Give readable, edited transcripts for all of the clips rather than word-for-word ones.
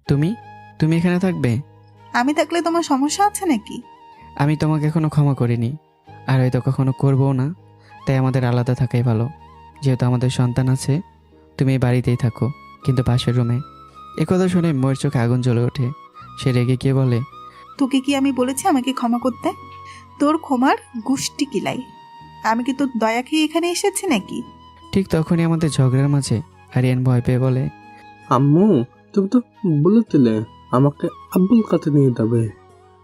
তুমি তুমি এখানে থাকবে? আমি থাকলে তোমার সমস্যা আছে নাকি? আমি তোমাকে এখনো ক্ষমা করিনি, আর হয়তো কখনো করবও না। তাই আমাদের আলাদা থাকাই ভালো। যেহেতু আমাদের সন্তান আছে, তুমি এই বাড়িতেই থাকো, কিন্তু পাশের রুমে। একথা শুনে ময়ের চোখে আগুন জ্বলে ওঠে। সে রেগে গিয়ে বলে, তোকে কি আমি বলেছি আমাকে ক্ষমা করতে? তোর ক্ষমার গুষ্টি কিলাই। আমি কি তোর দয়া খেয়ে এখানে এসেছি নাকি? ঠিক তখনই আমাদের ঝগড়ার মাঝে আরিয়ান ভয় পেয়ে বলে, আম্মু, তুমি তো বলেছিলে আমাকে আব্বুল কাছে নিয়ে যাবে,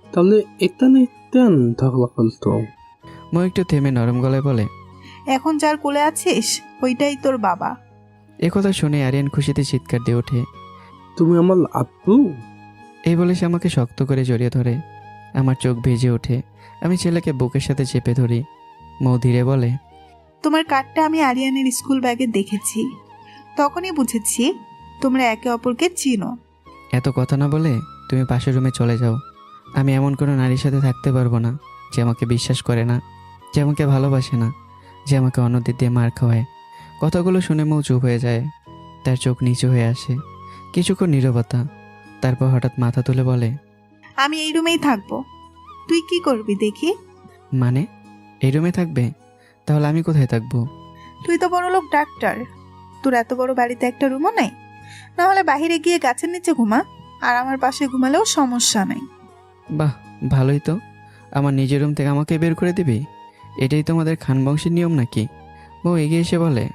তাহলে এখানে কেন থাকলা তো? মো একটু থেমে নরম গলায় বলে, এখন যার কোলে আছিস ওইটাই তোর বাবা। একথা শুনে আরিয়ান খুশিতে চিৎকার দিয়ে ওঠে। তুমি আমার আব্বু? এই বলে সে আমাকে শক্ত করে জড়িয়ে ধরে। আমার চোখ ভিজে ওঠে। আমি ছেলেকে বুকের সাথে চেপে ধরি। মৌ ধীরে বলে, তোমার কার্ডটা আমি আরিয়ানের স্কুল ব্যাগে দেখেছি, তখনই বুঝেছি তোমরা একে অপরকে চিনো। এত কথা না বলে তুমি পাশের রুমে চলে যাও। আমি এমন কোনো নারীর সাথে থাকতে পারবো না যে আমাকে বিশ্বাস করে না, যে আমাকে ভালোবাসে না, যে আমাকে অন্যদের দিয়ে মার খাওয়ায়। কথাগুলো শুনে মৌ চুপ হয়ে যায়। তার চোখ নিচু হয়ে আসে। কিছুক্ষণ নীরবতা। তারপর হঠাৎ মাথা তুলে বলে, আমি এই রুমেই থাকবো, তুই কি করবি দেখি? মানে এই রুমে থাকবে? তাহলে আমি কোথায় থাকবো? তুই তো বড় লোক ডাক্তার, তোর এত বড় বাড়িতে একটা রুমও নাই? না হলে বাইরে গিয়ে গাছের নিচে ঘুমা, আর আমার পাশে ঘুমালেও সমস্যা নেই। বাহ, ভালোই তো। আমার নিজের রুম থেকে আমাকে বের করে দিবি? এটাই তোমাদের খানবংশের নিয়ম নাকি? বউ এগিয়ে এসে বলে,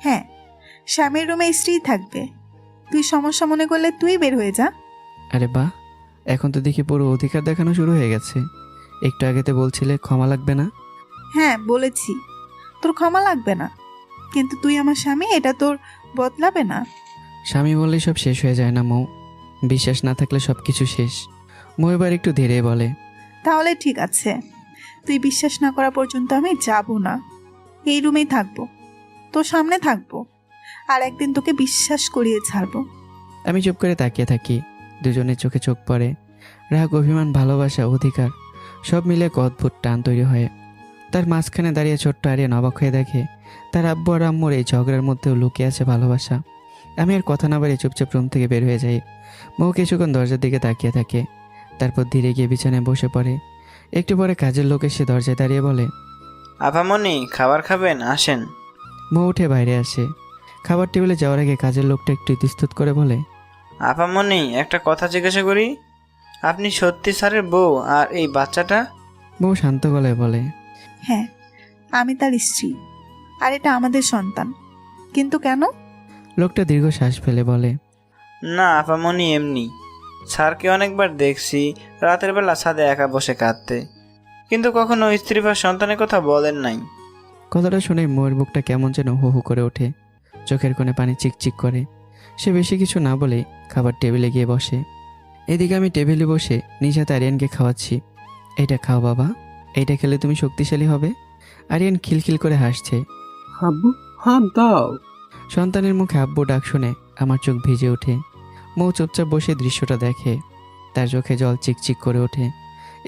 হ্যাঁ, স্বামীর রুমে স্ত্রী থাকবে। তুই সমস্যা মনে করলে তুই বের হয়ে যা। আরে বাহ, এখন তো দেখি পুরো অধিকার দেখানো শুরু হয়ে গেছে। একটু আগেতে বলছিলে ক্ষমা লাগবে না। হ্যাঁ বলেছি, তোর ক্ষমা লাগবে না, কিন্তু তুই আমার স্বামী, এটা তোর বদলাবে না। স্বামী বললেই সব শেষ হয়ে যায় না মৌ? বিশ্বাস না থাকলে সব কিছু শেষ। মৌ এবার একটু ধীরে বলে, তাহলে ঠিক আছে, তুই বিশ্বাস না করা পর্যন্ত আমি যাব না। এই রুমেই থাকবো, তোর সামনে থাকবো, আর একদিন তোকে বিশ্বাস করিয়ে ছাড়বো। আমি চুপ করে তাকিয়ে থাকি। দুজনের চোখে চোখ পড়ে। রাগ, অভিমান, ভালোবাসা, অধিকার সব মিলে এক অদ্ভুত টান তৈরি হয়। তার মাঝখানে দাঁড়িয়ে ছোট্ট আরিয়ান অবাক হয়ে দেখে তার আব্বু আর আম্মুর এই ঝগড়ার মধ্যেও লুকিয়ে আছে ভালোবাসা। আমি আর কথা না বাড়িয়ে চুপচাপ রুম থেকে বের হয়ে যাই। মৌ কিছুক্ষণ দরজার দিকে তাকিয়ে থাকে, তারপর ধীরে গিয়ে বিছানায় বসে পড়ে। একটু পরে কাজের লোক এসে দরজায় দাঁড়িয়ে বলে, আপামনি খাবার খাবেন, আসেন। মৌ উঠে বাইরে আসে। খাবার টেবিলে যাওয়ার আগে কাজের লোকটা একটু ইতস্তত করে বলে, আপামনি একটা কথা জিজ্ঞাসা করি, আপনি সত্যি স্যারের বউ আর এই বাচ্চাটা? মৌ শান্ত গলায় বলে, হ্যাঁ, আমি তার স্ত্রী, আর এটা আমাদের সন্তান। কিন্তু কেন? লোকটা দীর্ঘ শ্বাস ফেলে বলে, না আপামনি এমনি, স্যারকে অনেকবার দেখছি রাতের বেলা ছাদে একা বসে কাঁদতে, কিন্তু কখনো স্ত্রী বা সন্তানের কথা বলেন নাই। কথাটা শুনে মৌয়ের বুকটা কেমন যেন হু হু করে ওঠে। চোখের কোণে পানি চিকচিক করে। সে বেশি কিছু না বলেই খাবার টেবিলে গিয়ে বসে। এদিকে আমি টেবিলে বসে নিজ হাতে আরিয়ানকে খাওয়াচ্ছি। এইটা খাও বাবা, এইটা খেলে তুমি শক্তিশালী হবে। আরিয়ান খিলখিল করে হাসছে। আব্বু, হাত দাও। সন্তানের মুখে আব্বু ডাক শুনে আমার চোখ ভিজে ওঠে। মৌ চুপচাপ বসে দৃশ্যটা দেখে। তার চোখে জল চিকচিক করে ওঠে।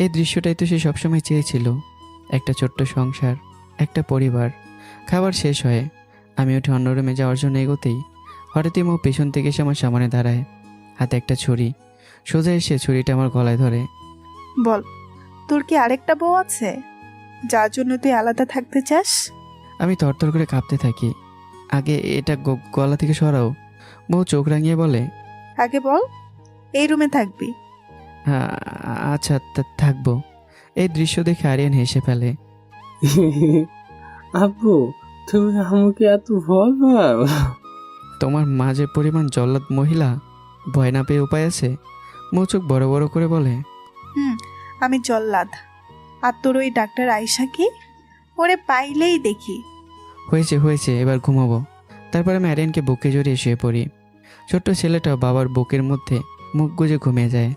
এই দৃশ্যটাই তো সে সবসময় চেয়েছিল। একটা ছোট্ট সংসার, একটা পরিবার। খাবার শেষ হয়। আমি উঠে অন্য রুমে যাওয়ার জন্য এগোতেই হঠাৎই মৌ পেছন থেকে এসে আমার সামনে দাঁড়ায়। হাতে একটা ছুরি। সোজা এসে ছুরিটা আমার গলায় ধরে। বল, তোর কি আরেকটা বউ আছে যার জন্য তুই আলাদা থাকতে চাস? আমি থরথর করে কাঁপতে থাকি। আগে এটা গলা থেকে সরাও। মৌ চোখ রাঙিয়ে বলে, আগে বল, এই রুমে থাকবি? আচ্ছা থাকবো। এই দৃশ্য দেখে আরিয়ান হেসে ফেলে। আব্বু, তুমি আমাকে এত ভয় পাও? তোমার মা যে পরিমাণ জল্লাদ মহিলা, ভয় না পেয়ে উপায় আছে? মৌ চোখ বড় বড় করে বলে, আমি জল্লাদ, আর তোর ওই ডাক্তার আয়শা কি? ওরে পাইলেই দেখি। হয়েছে হয়েছে, এবার ঘুমাবো। তারপর আমি আরিয়ানকে বুকে জড়িয়ে শুয়ে পড়ি। ছোট্ট ছেলেটা বাবার বুকের মধ্যে মুখ গুজে ঘুমিয়ে যায়।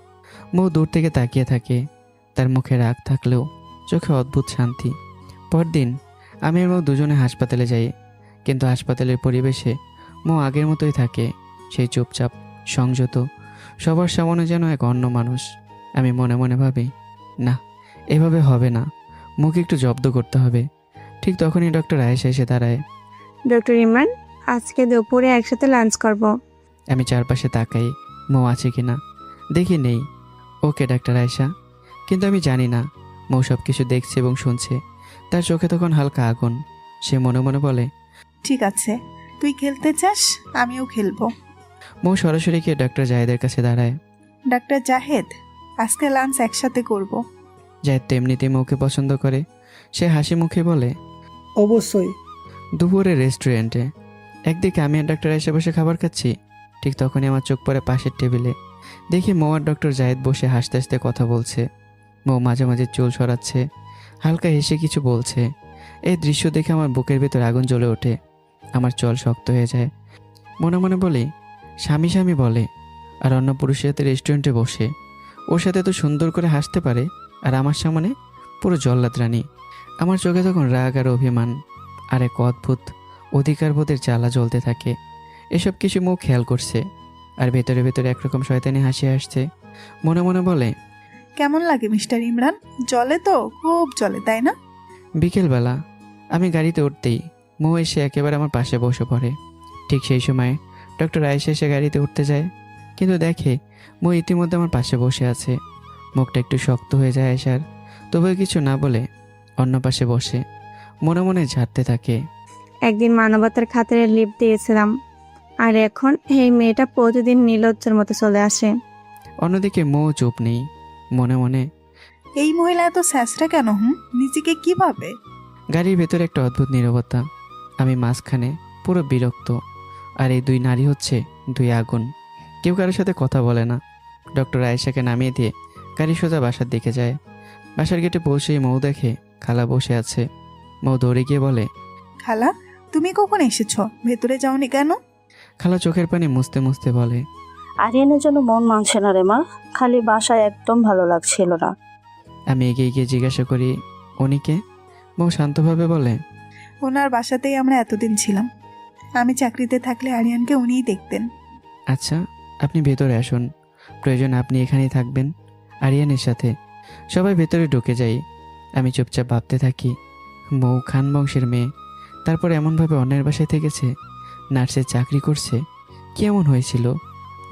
মৌ দূর থেকে তাকিয়ে থাকে। তার মুখে রাগ থাকলেও চোখে অদ্ভুত শান্তি। পরদিন আমি আর মৌ দুজনে হাসপাতালে যাই। কিন্তু হাসপাতালের পরিবেশে মৌ আগের মতোই থাকে। সেই চুপচাপ, সংযত, সবার সামনে যেন এক অন্য মানুষ। আমি মনে মনে ভাবি, না, এভাবে হবে না, মুখ একটু জব্দ করতে হবে। ঠিক তখনই ডক্টর আয়েশা এসে দাঁড়ায়। ডক্টর ইমরান, আজকে দুপুরে একসাথে লাঞ্চ করব। আমি চারপাশে তাকাই। মৌ আছে কি না। দেখি নেই। ওকে ডাক্তার আয়েশা। কিন্তু আমি জানি না মৌ সব কিছু দেখছে এবং শুনছে। তার চোখে তখন হালকা আগুন। সে মনে মনে বলে, ঠিক আছে, তুই খেলতে চাস, আমিও খেলবো। মৌ সরাসরি গিয়ে ডক্টর জাহেদের কাছে দাঁড়ায়। ডাক্তার জাহেদ, আজকে লাঞ্চ একসাথে করব। জাহেদ তো এমনিতেই মৌকে পছন্দ করে। সে হাসি মুখে বলে, অবশ্যই। দুপুরে রেস্টুরেন্টে একদিকে আমি আর ডক্টর আয়েশা বসে খাবার খাচ্ছি। ঠিক তখনই আমার চোখ পড়ে পাশের টেবিলে। দেখি মৌ আর ডক্টর জাহেদ বসে হাসতে হাসতে কথা বলছে। মৌ মাঝে মাঝে চুল সরাচ্ছে, হালকা হেসে কিছু বলছে। এই দৃশ্য দেখে আমার বুকের ভেতর আগুন জ্বলে ওঠে। আমার চল শক্ত হয়ে যায়। মনে মনে বলি, স্বামী স্বামী বলে আর অন্য পুরুষের সাথে রেস্টুরেন্টে বসে ওর সাথে এত সুন্দর করে হাসতে পারে, আর আমার সামনে পুরো জল্লাদ রানী। আমার চোখে তখন রাগ আর অভিমান আর এক অদ্ভুত অধিকারবোধের জ্বালা জ্বলতে থাকে। এসব কিছু মুখ খেয়াল করছে আর ভেতরে ভেতরে একরকম শয়তানি হাসি আসছে। মনে মনে বলে, কেমন লাগে মিস্টার ইমরান? জলে তো খুব জলে, তাই না? বিকেলবেলা আমি গাড়িতে উঠতেই মৌ এসে একেবারে আমার পাশে বসে পড়ে। ঠিক সেই সময় ডক্টর আয়েশা এসে গাড়িতে উঠতে যায়, কিন্তু দেখে মৌ ইতিমধ্যে আমার পাশে বসে আছে। মুখটা একটু শক্ত হয়ে যায় আয়েশার, তবুও কিছু না বলে অন্য পাশে বসে মনে মনে ঝাড়তে থাকে। একদিন মানবতার খাতিরে লিপ দিয়েছিলাম, আর এখন এই মেয়েটা প্রতিদিন নির্লজ্জের মতো চলে আসে। অন্যদিকে মৌ চুপ নেই। মনে মনে, এই মহিলা এত স্যাঁচরা কেন? নিজেকে কি ভাবে? গাড়ির ভেতরে একটা অদ্ভুত নীরবতা। আমি মাঝখানে পুরো বিরক্ত, আর এই দুই নারী হচ্ছে দুই আগুন। কেউ কারোর সাথে কথা বলে না। ডক্টর আয়েশাকে নামিয়ে দিয়ে গাড়ি সোজা বাসার দিকে যায়। বাসার গেটে পৌঁছেই মৌ দেখে খালা বসে আছে। মৌ দৌড়ে গিয়ে বলে, খালা, তুমি কখন এসেছো? ভেতরে যাওনি কেন? খালা চোখের পানি মুছতে মুছতে বলে, আরিয়ানের জন্য মন মানছে না রে মা, খালি বাসায় একদম ভালো লাগছিল না। আমি এগিয়ে গিয়ে জিজ্ঞাসা করি, উনিকে? মৌ শান্তভাবে বলে, ওনার বাসাতেই আমরা এতদিন ছিলাম। আমি চাকরিতে থাকলে আরিয়ানকে উনিই দেখতেন। আচ্ছা, আপনি ভেতরে আসুন। প্রয়োজন আপনি এখানেই থাকবেন আরিয়ানের সাথে। সবাই ভেতরে ঢুকে যাই। আমি চুপচাপ ভাবতে থাকি, মৌ খান বংশের মেয়ে, তারপর এমনভাবে অন্যের বাসায় থেকেছে, নার্সের চাকরি করছে। কি এমন হয়েছিল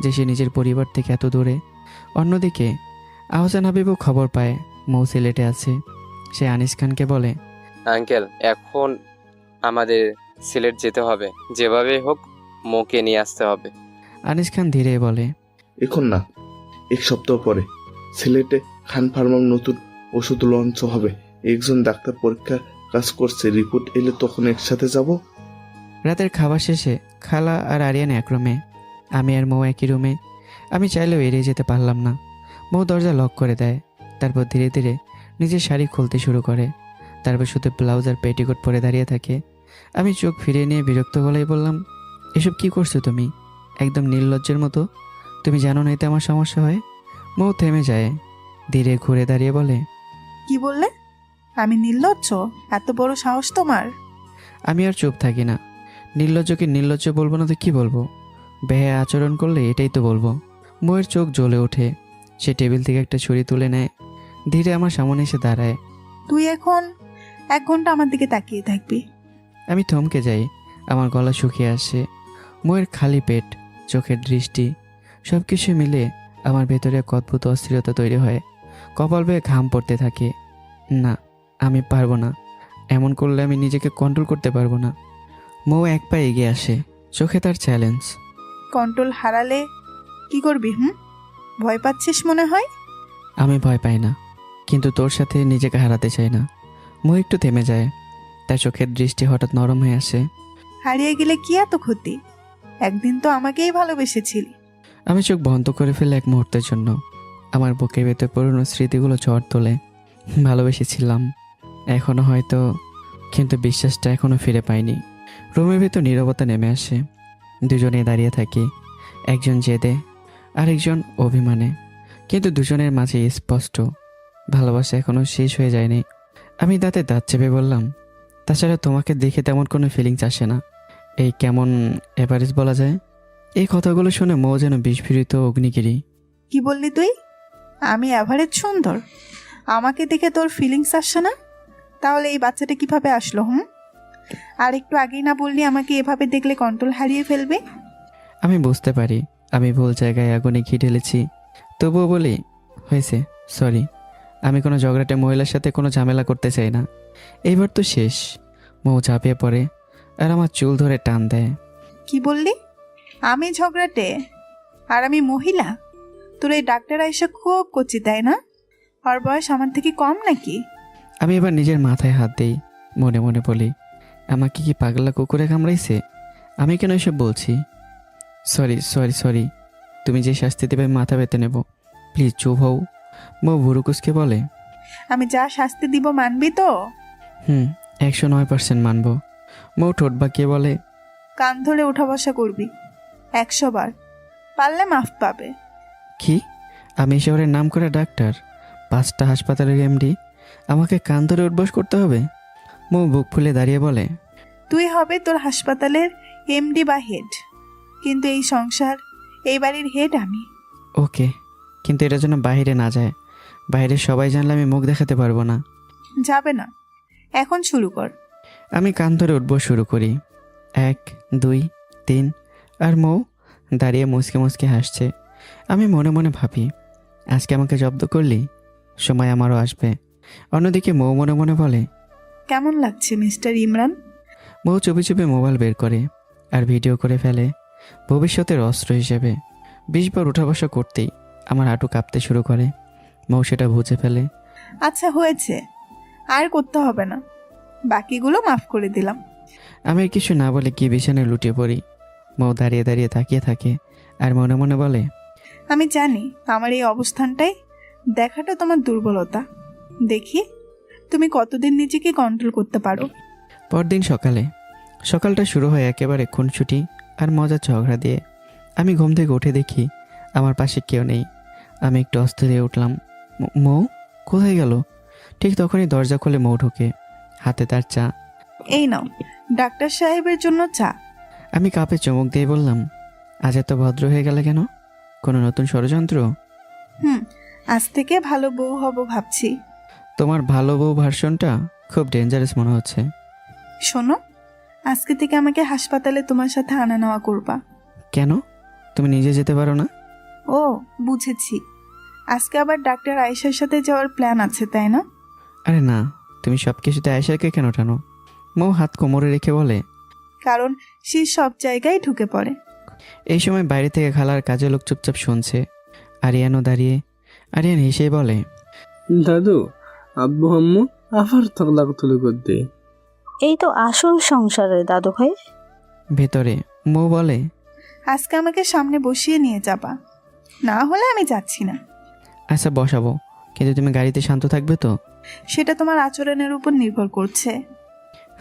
যে সে নিজের পরিবার থেকে এত দূরে? অন্যদিকে আহসান হাবিবও খবর পায় মৌ সিলেটে আছে। সে আনিস খানকে বলে, আঙ্কেল, এখন আমাদের সিলেট যেতে হবে, যেভাবে হোক মৌকে নিয়ে আসতে হবে। আনিস খান ধীরে বলে, এখন না, এক সপ্তাহ পরে সিলেটে খান ফার্মার নতুন ওষুধ লঞ্চ হবে। একজন ডাক্তার পরীক্ষার কাজ করছে, রিপোর্ট এলে তখন একসাথে যাব। রাতের খাবার শেষে খালা আর আরিয়ান এক রুমে, আমি আর মৌ একই রুমে। আমি চাইলেও এড়িয়ে যেতে পারলাম না। মৌ দরজা লক করে দেয়, তারপর ধীরে ধীরে নিজের শাড়ি খুলতে শুরু করে। তারপর শুধু ব্লাউজ আর পেটিকোট পরে দাঁড়িয়ে থাকে। আমি চোখ ফিরিয়ে নিয়ে বিরক্ত গলায় বললাম, এসব কি করছো তুমি? একদম নির্লজ্জের মতো। তুমি জানো না এতে আমার সমস্যা হয়? মৌ থেমে যায়, ধীরে ঘুরে দাঁড়িয়ে বলে, কি বললে? আমি নির্লজ্জ? এত বড় সাহস তোমার? আমি আর চুপ থাকি না। নির্লজ্জকে নির্লজ্জ বলবো না তো কি বলবো? বেহায়া আচরণ করলে এটাই তো বলবো। মৌয়ের চোখ জ্বলে ওঠে। সে টেবিল থেকে একটা ছুরি তুলে নেয়, ধীরে আমার সামনে এসে দাঁড়ায়। তুই এখন 1 ঘন্টা আমার দিকে তাকিয়ে থাকবি। আমি থমকে যাই, আমার গলা শুকিয়ে আসে। মৌয়ের খালি পেট, চোখের দৃষ্টি, সব কিছু মিলে আমার ভেতরে এক অদ্ভুত অস্থিরতা তৈরি হয়। কপাল বেয়ে ঘাম পড়তে থাকে। না, আমি পারবো না। এমন করলে আমি নিজেকে কন্ট্রোল করতে পারবো না। মৌ এক পা এগিয়ে আসে, চোখে তার চ্যালেঞ্জ। কন্ট্রোল হারালে কি করবি? ভয় পাচ্ছিস মনে হয়। আমি ভয় পাই না, কিন্তু তোর সাথে নিজেকে হারাতে চাই না। মৌ একটু থেমে যায়, তার চোখের দৃষ্টি হঠাৎ নরম হয়ে আসে। হারিয়ে গেলে কি এত ক্ষতি? একদিন তো আমাকেই ভালোবেসেছিলি। আমি চোখ বন্ধ করে ফেলে এক মুহূর্তের জন্য। আমার বুকের ভেতর পুরনো স্মৃতিগুলো ঝড় তোলে। ভালোবেসেছিলাম এখনো হয়তো, কিন্তু বিশ্বাসটা এখনো ফিরে পাইনি। রুমের ভেতর নীরবতা নেমে আসে। দুজনে দাঁড়িয়ে থাকি, একজন জেদে আরেকজন অভিমানে, কিন্তু দুজনের মাঝে স্পষ্ট ভালোবাসা এখনো শেষ হয়ে যায়নি। আমি দাঁতে দাঁত চেপে বললাম, তাছাড়া তোমাকে দেখে তেমন কোনো ফিলিংস আসে না। এই কেমন এভারেজ বলা যায়? এই কথাগুলো শুনে মৌ যেন বিস্ফোরিত অগ্নিগিরি। কি বললি তুই? আমি অ্যাভারেজ সুন্দর? আমাকে দেখে তোর ফিলিংস আসছে না? তাহলে এই বাচ্চাটা কিভাবে আসলো? আর একটু আগেই না বললি আমাকে এভাবে দেখলে কন্ট্রোল হারিয়ে ফেলবে? আমি বুঝতে পারি আমি ভুল জায়গায় আগুনে ঘি ঢেলেছি। তবুও বলি, হয়েছে, সরি। আমি কোনো ঝগড়াটে মহিলার সাথে কোনো ঝামেলা করতে চাই না। এইবার তো শেষ। মৌ ঝাঁপিয়ে পড়ে আর আমার চুল ধরে টান দেয়। কি বললি? আমি ঝগড়াটে? আর আমি মহিলা? তোর এই ডাক্তার আইসা খুব কচি, তাই না? আর বয়স আমার থেকে কম নাকি? আমি এবার নিজের মাথায় হাত দিই, মনে মনে বলি, আমাকে কি পাগলা কুকুরে কামড়াইছে? আমি কেন এসব বলছি? Sorry sorry sorry. তুমি যে শাস্তি দেবে মাথা পেতে নেব। প্লিজ চুপ হও। মৌ ভুরুকুসকে বলে, আমি যা শাস্তি দিব মানবি তো? 109% মানব। মৌ ঠোঁট বাঁকিয়ে বলে, কান ধরে উঠা বসা করবি 100 বার, পারলে মাফ পাবে। কি? আমি এই শহরের নাম করা ডাক্তার, 5টা হাসপাতালের এমডি, আমাকে কান ধরে উঠবস করতে হবে? মৌ বুক ফুলে দাঁড়িয়ে বলে, তুই হবে তোর হাসপাতালের এমডি বা হেড, কিন্তু এই সংসার, এই বাড়ির হেড আমি। ওকে, কিন্তু এটা যেন বাইরে না যায়। বাইরে সবাই জানলে আমি মুখ দেখাতে পারবো না। যাবে না, এখন শুরু কর। আমি কান ধরে উঠবস শুরু করি। 1, 2, 3, আর মৌ দাঁড়িয়ে মুচকে মুচকে হাসছে। আমি মনে মনে ভাবি, আজকে আমাকে জব্দ করলি, সময় আমারও আসবে। অন্যদিকে মৌ মনে মনে বলে, কেমন লাগছে মিস্টার ইমরান? মৌ চুপি চুপি মোবাইল বের করে আর ভিডিও করে ফেলে, ভবিষ্যতের অস্ত্র হিসেবে। 20 বার উঠা বসা করতেই আমার হাঁটু কাঁপতে শুরু করে। মৌ সেটা বুঝে ফেলে। আচ্ছা হয়েছে, আর করতে হবে না, বাকিগুলো মাফ করে দিলাম। আমি আর কিছু না বলে কি বিছানায় লুটিয়ে পড়ি। মৌ দাঁড়িয়ে দাঁড়িয়ে তাকিয়ে থাকে আর মনে মনে বলে, আমি জানি আমার এই অবস্থানটাই দেখাটা তোমার দুর্বলতা। দেখি তুমি কতদিন নিজেকে কন্ট্রোল করতে পারো। পরদিন সকালে, সকালটা শুরু হয় একেবারে খুনসুটি আর মজার ঝগড়া দিয়ে। আমি ঘুম থেকে উঠে দেখি আমার পাশে কেউ নেই। আমি একটু অস্থির হয়ে উঠলাম। মৌ কোথায় গেল? ঠিক তখনই দরজা খুলে মৌ ঢোকে, হাতে তার চা। এই নাও ডাক্তার সাহেবের জন্য চা। আমি কাপে চমক দিয়ে বললাম, আজ এত ভদ্র হয়ে গেলে কেন? কোনো নতুন ষড়যন্ত্র? আজ থেকে ভালো বউ হব ভাবছি। তোমার ভালো বউ ভার্সনটা খুব ডেঞ্জারাস মনে হচ্ছে। শোনো, আজকে থেকে আমাকে হাসপাতালে তোমার সাথে আনা নেওয়া করবা। কেন? তুমি নিজে যেতে পারো না? ও বুঝেছি, আজকে আবার ডাক্তার আয়েশার সাথে যাওয়ার প্ল্যান আছে, তাই না? আরে না, তুমি সব কিছুতে আয়েশাকে কেন টানো? মৌ হাত কোমরে রেখে বলে, কারণ সে সব জায়গায় ঢুকে পড়ে। এই সময় বাইরে থেকে খালার কাজে লোক চুপচাপ শুনছে। আরিয়ানও দাঁড়িয়ে। আরিয়ান হেসেই বলে, দাদু, আব্বু আম্মু আবার তকলাক তুলে করতে। এই তো আসল সংসারের দাদু ভাই। ভেতরে মৌ বলে, আজকে আমাকে সামনে বসিয়ে নিয়ে যাবা, না হলে আমি যাচ্ছি না। আচ্ছা বসাবো, কিন্তু তুমি গাড়িতে শান্ত থাকবে তো? সেটা তোমার আচরণের উপর নির্ভর করছে।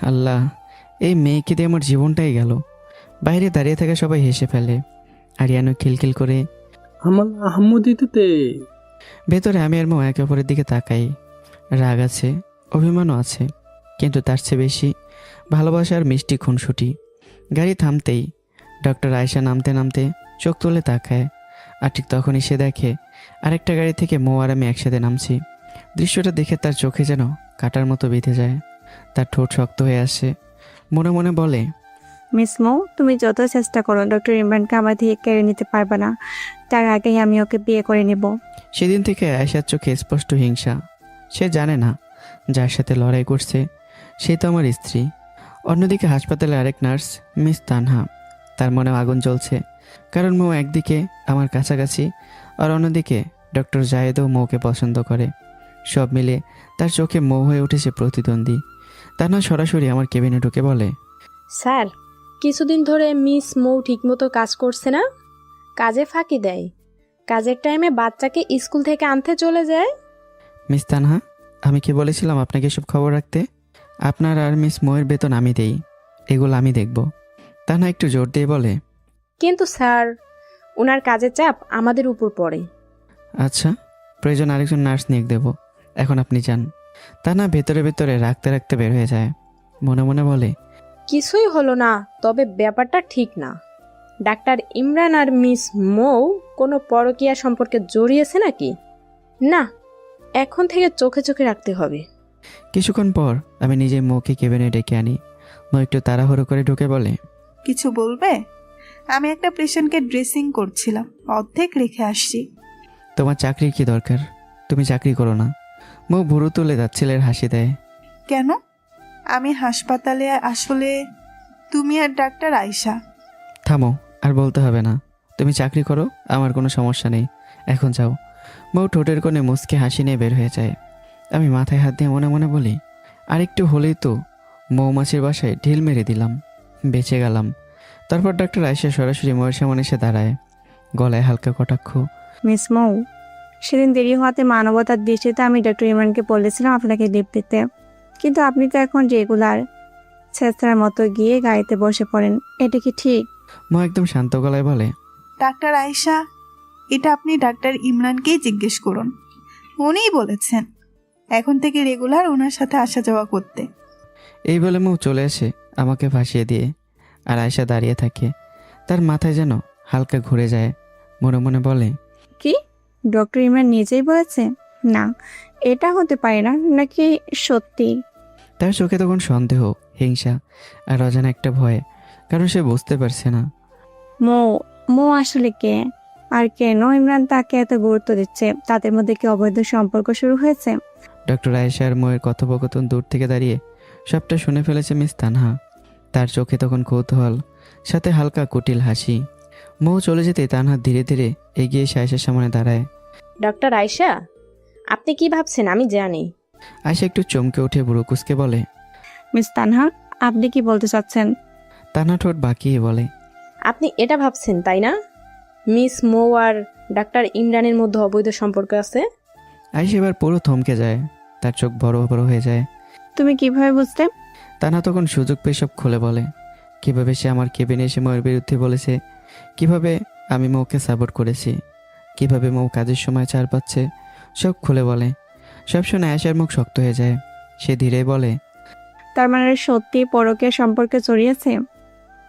আল্লাহ, এই মেয়েকে দিয়ে আমার জীবনটাই গেল। বাইরে দাঁড়িয়ে থাকা সবাই হেসে ফেলে। আরিয়ানও খিলখিল করে। আমার আম্মু দিতে। ভেতরে আমি আর মৌ একে অপরের দিকে তাকাই। রাগ আছে, অভিমানও আছে, কিন্তু তার চেয়ে বেশি ভালোবাসা আর মিষ্টি খুনসুটি। গাড়ি থামতেই ডক্টর আয়েশা নামতে নামতে চোখ তুলে তাকায়। আর ঠিক তখনই সে দেখে আরেকটা গাড়ি থেকে মৌ আর আমি একসাথে নামছি। দৃশ্যটা দেখে তার চোখে যেন কাটার মতো বিঁধে যায়। তার ঠোঁট শক্ত হয়ে আসে। মনে মনে বলে, মিস মৌ, তুমি যত চেষ্টা করো ডক্টর ইমরানকে আমার থেকে কেড়ে নিতে পারবে না। তার আগেই আমি ওকে বিয়ে করে নেব। সেদিন থেকে আয়েশার চোখে স্পষ্ট হিংসা। সে জানে না যার সাথে লড়াই করছে সে তো আমার স্ত্রী। অন্যদিকে হাসপাতালে আরেক নার্স মিস তানহা, তার মনে আগুন জ্বলছে। কারণ মৌ একদিকে আমার কাছাকাছি আর অন্যদিকে ডক্টর জায়েদও মৌকে পছন্দ করে। সব মিলে তার চোখে মৌ হয়ে উঠেছে প্রতিদ্বন্দ্বী। তানহা সরাসরি আমার কেবিনে ঢুকে বলে, স্যার, কিছুদিন ধরে মিস মৌ ঠিকমতো কাজ করছে না, কাজে ফাঁকি দেয়, কাজের টাইমে বাচ্চাকে স্কুল থেকে আনতে চলে যায়। মিস তানহা, আমি কি বলেছিলাম আপনাকে সব খবর রাখতে? আপনার আর মিস মৌয়ের বেতন আমি দেই, এগুলো আমি দেখব। তানহা একটু জোর দিয়ে বলে, কিন্তু স্যার, ওনার কাজের চাপ আমাদের উপর পড়ে। আচ্ছা, প্রয়োজন আরেকজন নার্স নিয়োগ দেব, এখন আপনি যান। তানহা ভেতরে ভেতরে রাখতে রাখতে বের হয়ে যায়। মনে মনে বলে, কিছুই হলো না, তবে ব্যাপারটা ঠিক না। ডাক্তার ইমরান আর মিস মৌ কোনো পরকীয়া সম্পর্কে জড়িয়েছে নাকি? না, এখন থেকে চোখে চোখে রাখতে হবে। কিছুক্ষণ পর আমি নিজে মৌকে কেবিনে ডেকে আনি। মৌ একটু তাড়াহুড়ো করে ঢুকে বলে, কিছু বলবে? আমি একটা পেশেন্টকে ড্রেসিং করছিলাম, অর্ধেক রেখে আসছি। তোমার চাকরির কি দরকার? তুমি চাকরি করো না। মৌ ভুরু তুলে যাচ্ছিলের হাসি দেয়। কেন? আমি হাসপাতালে আসলে তুমি আর ডাক্তার আয়শা। থামো, আর বলতে হবে না। তুমি চাকরি করো, আমার কোনো সমস্যা নেই। এখন যাও। মৌ ঠোঁটের কোণে মুচকে হাসি নিয়ে বের হয়ে যায়। আমি মাথায় হাত দিয়ে মনে মনে বলি, আরেকটু হলেই তো মৌমাছির বাসায় ঢিল মেরে দিলাম, বেঁচে গেলাম। তারপর ডাক্তার আয়েশা সরাসরি মৌয়ের সামনে এসে দাঁড়ায়, গলায় হালকা কটাক্ষ। মিস মৌ, সেদিন দেরি হওয়াতে মানবতার দৃষ্টিতে আমি ডক্টর ইমরানকে বলেছিলাম আপনাকে লিভ দিতে, কিন্তু আপনি তো এখন রেগুলার ছেঁচড়ার মতো গিয়ে গাড়িতে বসে পড়েন, এটা কি ঠিক? মৌ একদম শান্ত গলায় বলে, ডাক্তার আয়শা, এটা আপনি ডাক্তার ইমরানকেই জিজ্ঞেস করুন। উনিই বলেছেন এখন থেকে রেগুলার ওনার সাথে আসা যাওয়া করতে। এই বলে মৌ চলে আসে আমাকে ভাসিয়ে দিয়ে, আর আয়েশা দাঁড়িয়ে থাকে। তার মাথায় যেন হালকা ঘুরে যায়। মনে মনে বলে, কি ডক্টর ইমরান নিজেই বলেছে? না, এটা হতে পারে না। নাকি সত্যি? তার চোখে তখন সন্দেহ, হিংসা আর অজানা একটা ভয়, কারণ সে বুঝতে পারছে না। মৌ মৌ আসলে কে, আর কেন ইমরান তাকে এত গুরুত্ব দিচ্ছে? তাদের মধ্যে কি অবৈধ সম্পর্ক শুরু হয়েছে? ডক্টর আয়েশা আর মৌয়ের কথোপকথন দূর থেকে দাঁড়িয়ে সবটা শুনে ফেলেছে মিস তানহা। তার চোখে তখন কৌতূহল, সাথে হালকা কুটিল হাসি। মৌ চলে যেতে তানহা ধীরে ধীরে এগিয়ে এসে আয়েশার সামনে দাঁড়ায়। ডক্টর আয়শা, আপনি কি ভাবছেন আমি জানি। আয়েশা একটু চমকে উঠে বুড়ো কুসকে বলে, মিস তানহা, আপনি কি বলতে চাচ্ছেন? তানহা ঠোঁট বাঁকিয়ে বলে, আপনি এটা ভাবছেন তাই না, মিস মৌ আর ডাক্তার ইমরানের মধ্যে অবৈধ সম্পর্ক আছে? আয়েশা এবার পুরো থমকে যায়, তার চোখ বড় বড় হয়ে যায়। তুমি কিভাবে বুঝতে? তানহা তখন সুযোগ পেয়ে সব খুলে বলে, কিভাবে সে আমার কেবিনে এসে মৌয়ের বিরুদ্ধে বলেছে, কিভাবে আমি মৌকে সাপোর্ট করেছি, কিভাবে মৌ কাজের সময় ছাড় পাচ্ছে, সব খুলে বলে। সব শুনে আয়েশার মুখ শক্ত হয়ে যায়। সে ধীরে বলে, তার মানে সত্যি পরকীয়া সম্পর্কে জড়িয়েছে?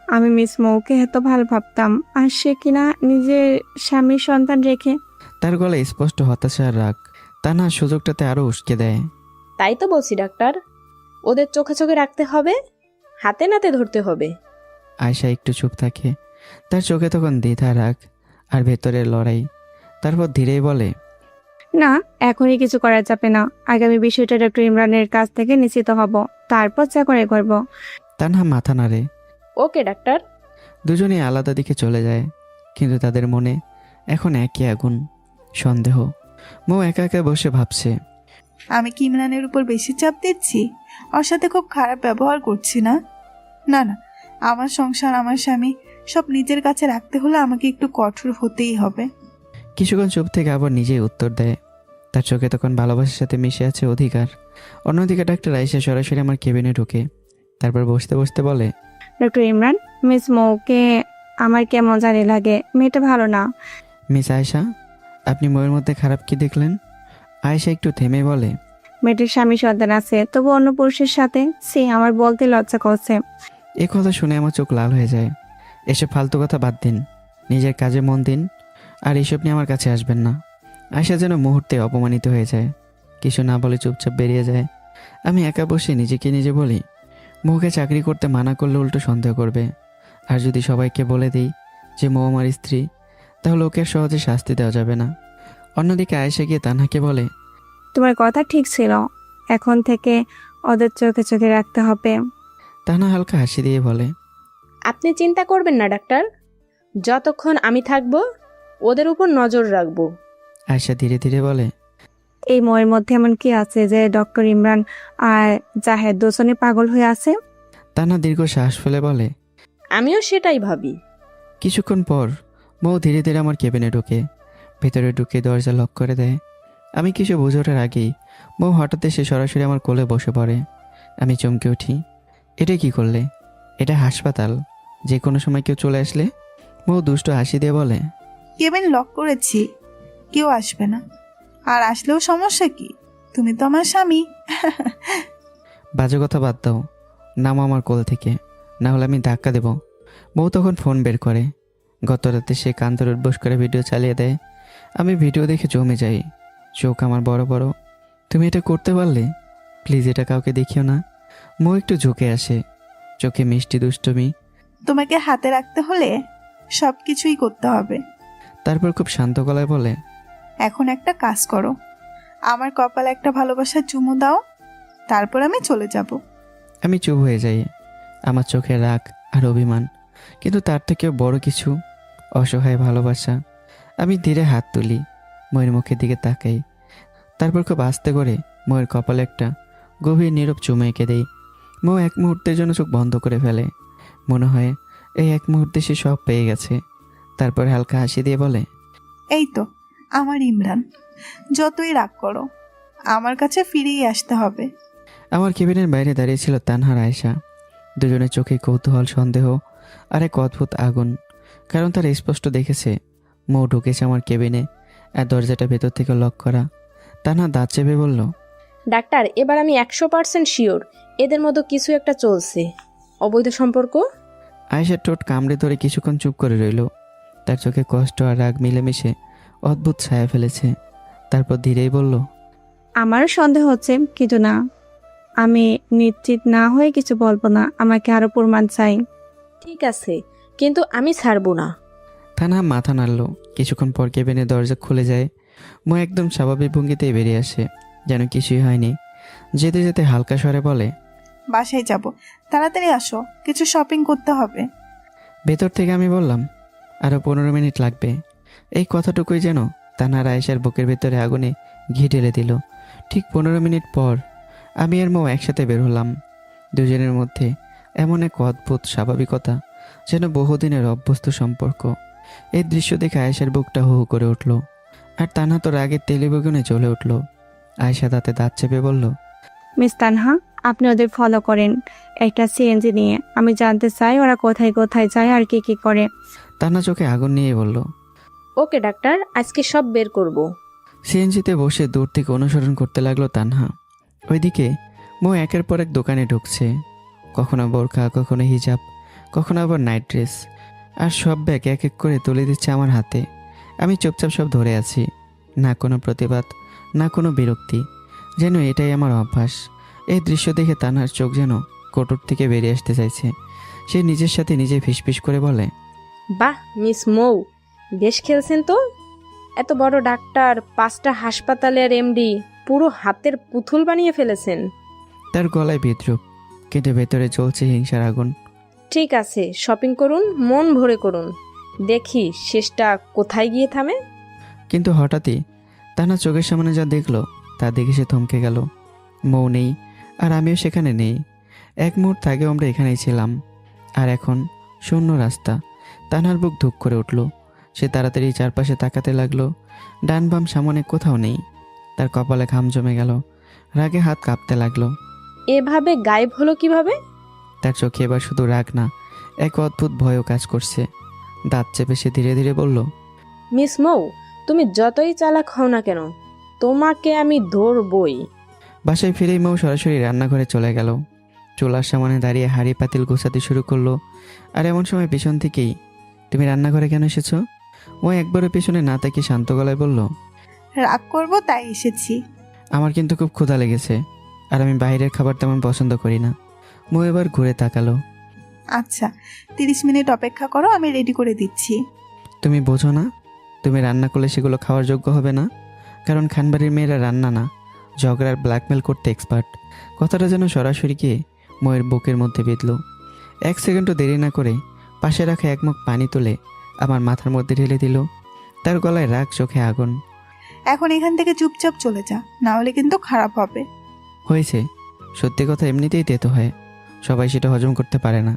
আমি মিস মৌকে এত ভালো ভাবতাম, আর সে কিনা নিজের স্বামীর সন্তান রেখে। তার গলায় স্পষ্ট হতাশা আর রাগ। তানহা সুযোগটাতে আরো উস্কে দেয়। তাই তো বলছি ডাক্তার, ওদের চোখে চোখে রাখতে হবে, হাতে নাতে ধরতে হবে। আয়েশা একটু চুপ থাকে। তার চোখে তখন দ্বিধা, রাগ আর ভেতরের লড়াই। তারপর ধীরেই বলে, না, এখনই কিছু করা যাবে না। আগামী বিষয়টা ডক্টর ইমরানের কাছ থেকে নিশ্চিত হব, তারপর যা করে করব। তানহা মাথা নাড়ে। ওকে ডাক্তার। দুজনেই আলাদা দিকে চলে যায়, কিন্তু তাদের মনে এখন একই আগুন, সন্দেহ। মৌ একা একা বসে ভাবছে, আমি কি ইমরানের উপর বেশি চাপ দিচ্ছি? ওর সাথে খুব খারাপ ব্যবহার করছি না? না না, আমার সংসার, আমার স্বামী সব নিজের কাছে রাখতে হলে আমাকে একটু কঠোর হতেই হবে। কিছুক্ষণ চুপ থেকে আবার নিজেই উত্তর দেয়। তার চোখে তখন ভালোবাসার সাথে মিশে আছে অধিকার। অন্যদিকে ডাক্তার আয়েশা সরাসরি আমার কেবিনে ঢুকে, তারপর বসতে বসতে বলে, ডক্টর ইমরান, মিস মৌকে আমার কেমন জানি লাগে, মেয়েটা ভালো না। মিস আয়েশা, আপনি ময়ের মধ্যে খারাপ কি দেখলেন? আয়েশা একটু থেমে বলে, মেয়েটির স্বামী সন্তান আছে, তবু অন্য পুরুষের সাথে। সে আমার বলতে লজ্জা করছে। এ কথা শুনে আমার চোখ লাল হয়ে যায়। এসব ফালতু কথা বাদ দিন, নিজের কাজে মন দিন, আর এসব নিয়ে আমার কাছে আসবেন না। আয়েশা যেন মুহূর্তে অপমানিত হয়ে যায়, কিছু না বলে চুপচাপ বেরিয়ে যায়। আমি একা বসে নিজেকে নিজে বলি, মৌকে চাকরি করতে মানা করলে উল্টো সন্দেহ করবে, আর যদি সবাইকে বলে দিই যে মৌ আমার স্ত্রী, তাহলে ওকে আর সহজে শাস্তি দেওয়া যাবে না। অন্যদিকে আয়েশা গিয়ে তানহাকে বলে, তোমার কথা ঠিক ছিল, এখন থেকে ওদের চোখে চোখে রাখতে হবে। তানহা হালকা হাসি দিয়ে বলে, আপনি চিন্তা করবেন না ডাক্তার, যতক্ষণ আমি থাকবো ওদের উপর নজর রাখবো। আয়েশা ধীরে ধীরে বলে, এই ময়ের মধ্যে এমন কি আছে যে ডক্টর ইমরান আর জাহেদ দুজনে পাগল হয়ে আছে? তানহা দীর্ঘ শ্বাস ফেলে বলে। আমিও সেটাই ভাবি। কিছুক্ষণ পর মৌ ধীরে ধীরে আমার কেবিনে ঢুকে, ভেতরে ঢুকে দরজা লক করে দেয়। আমি কিছু বুঝে ওঠার আগেই মৌ হঠাৎ এসে সরাসরি আমার কোলে বসে পড়ে। আমি চমকে উঠি, এটা কি করলে? এটা হাসপাতাল, যে কোনো সময় কেউ চলে আসলে। মৌ দুষ্ট হাসি দিয়ে বলে, কেবিন লক করেছি, কেউ আসবে না, আর আসলেও সমস্যা কি? তুমি তো আমার স্বামী। বাজে কথা বাদ দাও, নামো আমার কোল থেকে, না হলে আমি ধাক্কা দেব। মৌ তখন ফোন বের করে। গত রাতে সে কান্তর উঠবোস করে ভিডিও চালিয়ে দেয়। আমি ভিডিও দেখে জমে যাই, চোখ আমার বড় বড়। তুমি এটা করতে পারলে? প্লিজ এটা কাউকে দেখিও না। মৌ একটু ঝুঁকে আসে, চোখে মিষ্টি দুষ্টুমি। তোমাকে হাতে রাখতে হলে সব কিছুই করতে হবে। তারপর খুব শান্ত গলায় বলে, এখন একটা কাজ করো, আমার কপালে একটা ভালোবাসার চুমু দাও, তারপর আমি চলে যাব। আমি চুপ হয়ে যাই। আমার চোখে রাগ আর অভিমান, কিন্তু তার থেকেও বড় কিছু, অসহায় ভালোবাসা। আমি ধীরে হাত তুলি, ময়ের মুখের দিকে তাকাই, তারপর খুব আস্তে করে ময়ের কপালে একটা গভীর নীরব চুমু এঁকে দেই। মো এক মুহূর্তের জন্য চোখ বন্ধ করে ফেলে, মনে হয় এই এক মুহূর্তে সে সব পেয়ে গেছে। তারপর হালকা হাসি দিয়ে বলে, এই তো আমার ইমরান, যতই রাগ করো আমার কাছে ফিরেই আসতে হবে। আমার কেবিনের বাইরে দাঁড়িয়েছিল তানহার আয়েশা। দুজনের চোখে কৌতূহল, সন্দেহ আর এক অদ্ভুত আগুন। কারণ তারা স্পষ্ট দেখেছে মৌ ঢুকেছে আমার কেবিনে, আর দরজাটা ভেতর থেকে লক করা। তানহা দাঁত চেপে বলল, ডাক্তার, এবার আমি 100% শিওর এদের মধ্যে কিছু একটা চলছে। অবৈধ সম্পর্ক। আয়েশার ঠোঁট কামড়ে ধরে কিছুক্ষণ চুপ করে রইল। তার চোখে কষ্ট আর রাগ মিলেমিশে অদ্ভুত ছায়া ফেলেছে। তারপর ধীরেই বলল, আমারও সন্দেহ হচ্ছে, কিন্তু না, আমি নিশ্চিত না হয়ে কিছু বলবো না। আমাকে আরো প্রমাণ চাই। ঠিক আছে, কিন্তু আমি ছাড়বো না। তানহা মাথা নাড়ল। কিছুক্ষণ পর কেবিনের দরজা খুলে যায়। মৌ একদম স্বাভাবিক ভঙ্গিতেই বেরিয়ে আসে, যেন কিছুই হয়নি। যেতে যেতে হালকা স্বরে বলে, বাসায় যাব, তাড়াতাড়ি আসো, কিছু শপিং করতে হবে। ভেতর থেকে আমি বললাম, আরও 15 মিনিট লাগবে। এই কথাটুকুই যেন তানহার আয়েশার বুকের ভেতরে আগুনে ঘি ঢেলে দিল। ঠিক 15 মিনিট পর আমি আর মৌ একসাথে বের হলাম। দুজনের মধ্যে এমন এক অদ্ভুত স্বাভাবিকতা, যেন বহুদিনের অভ্যস্ত সম্পর্ক। এই দৃশ্য দেখে আয়েশার বুকটা হু হু করে উঠল, আর তানহা তো রাগের তেলে বেগুনে জ্বলে উঠল। আয়েশা দাঁতে দাঁত চেপে বলল, মিস তানহা, আপনি ওদের ফলো করেন একটা সিএনজি নিয়ে। আমি জানতে চাই ওরা কোথায় কোথায় যায় আর কি কি করে। তানহা চোখে আগুন নিয়ে বলল, ওকে ডাক্তার, আজকে সব বের করব। সিএনজিতে বসে দূর থেকে অনুসরণ করতে লাগলো তানহা। ওইদিকে মৌ একের পর এক দোকানে ঢুকছে, কখনো বোরখা, কখনো হিজাব, কখনো আবার নাইট ড্রেস, আর সব ব্যাগ এক এক করে তুলে দিচ্ছে আমার হাতে। আমি চুপচাপ সব ধরে আছি, না কোনো প্রতিবাদ, না কোনো বিরক্তি, যেন এটাই আমার অভ্যাস। এই দৃশ্য দেখে তানহার চোখ যেন কোটর থেকে বেরিয়ে আসতে চাইছে। সে নিজের সাথে নিজে ফিসফিস করে বলে, বাহ মিস মৌ, বেশ খেলছেন তো। এত বড় ডাক্তার, 5টা হাসপাতালের এমডি, পুরো হাতের পুতুল বানিয়ে ফেলেছেন। তার গলায় বিদ্রুপ, কিন্তু ভেতরে চলছে হিংসার আগুন। ঠিক আছে, শপিং করুন, মন ভরে করুন, দেখি শেষটা কোথায় গিয়ে থামে। কিন্তু হঠাৎই তানহা চোখের সামনে যা দেখলো তা দেখে সে থমকে গেল। মৌ নেই, আর আমিও সেখানে নেই। এক মুহূর্ত আগেও আমরা এখানেই ছিলাম, আর এখন শূন্য রাস্তা। তানহার বুক ধুক করে উঠল। সে তাড়াতাড়ি চারপাশে তাকাতে লাগলো। ডান বাম সামনে কোথাও নেই। তার কপালে ঘাম জমে গেল, রাগে হাত কাঁপতে লাগলো। এভাবে গায়েব হলো কিভাবে? তার চোখে এবার শুধু রাগ না, এক অদ্ভুত ভয়ও কাজ করছে। দাঁত চেপে সে ধীরে ধীরে বলল, মিস মৌ, তুমি যতই চালাক হও না কেন, তোমাকে আমি ধরবই। বাসায় ফিরেই মৌ সরাসরি রান্নাঘরে চলে গেল। চুলার সামনে দাঁড়িয়ে হাঁড়ি পাতিল গোছাতে শুরু করলো। আর এমন সময় পেছন থেকেই, তুমি রান্নাঘরে কেন এসেছো? ও একবারও পেছনে না তাকিয়ে শান্ত গলায় বলল, রাগ করবো তাই এসেছি। আমার কিন্তু খুব ক্ষুধা লেগেছে, আর আমি বাইরের খাবার তেমন পছন্দ করি না। মৌ এবার ঘুরে তাকালো। আচ্ছা, 30 মিনিট অপেক্ষা করো, আমি রেডি করে দিচ্ছি। তুমি বোঝো না, তুমি রান্না করলে সেগুলো খাওয়ার যোগ্য হবে না। কারণ খানবাড়ির মেয়েরা রান্না না, ঝগড়ার ব্ল্যাকমেল করতে এক্সপার্ট। কথাটা যেন সরাসরি গিয়ে ময়ের বুকের মধ্যে বিঁধল। 1 সেকেন্ডও দেরি না করে পাশে রাখা এক মুখ পানি তুলে আমার মাথার মধ্যে ঢেলে দিল। তার গলায় রাগ, চোখে আগুন। এখন এখান থেকে চুপচাপ চলে যা, না হলে কিন্তু খারাপ হবে। হয়েছে, সত্যি কথা এমনিতেই তেতো হয়, সবাই সেটা হজম করতে পারে না।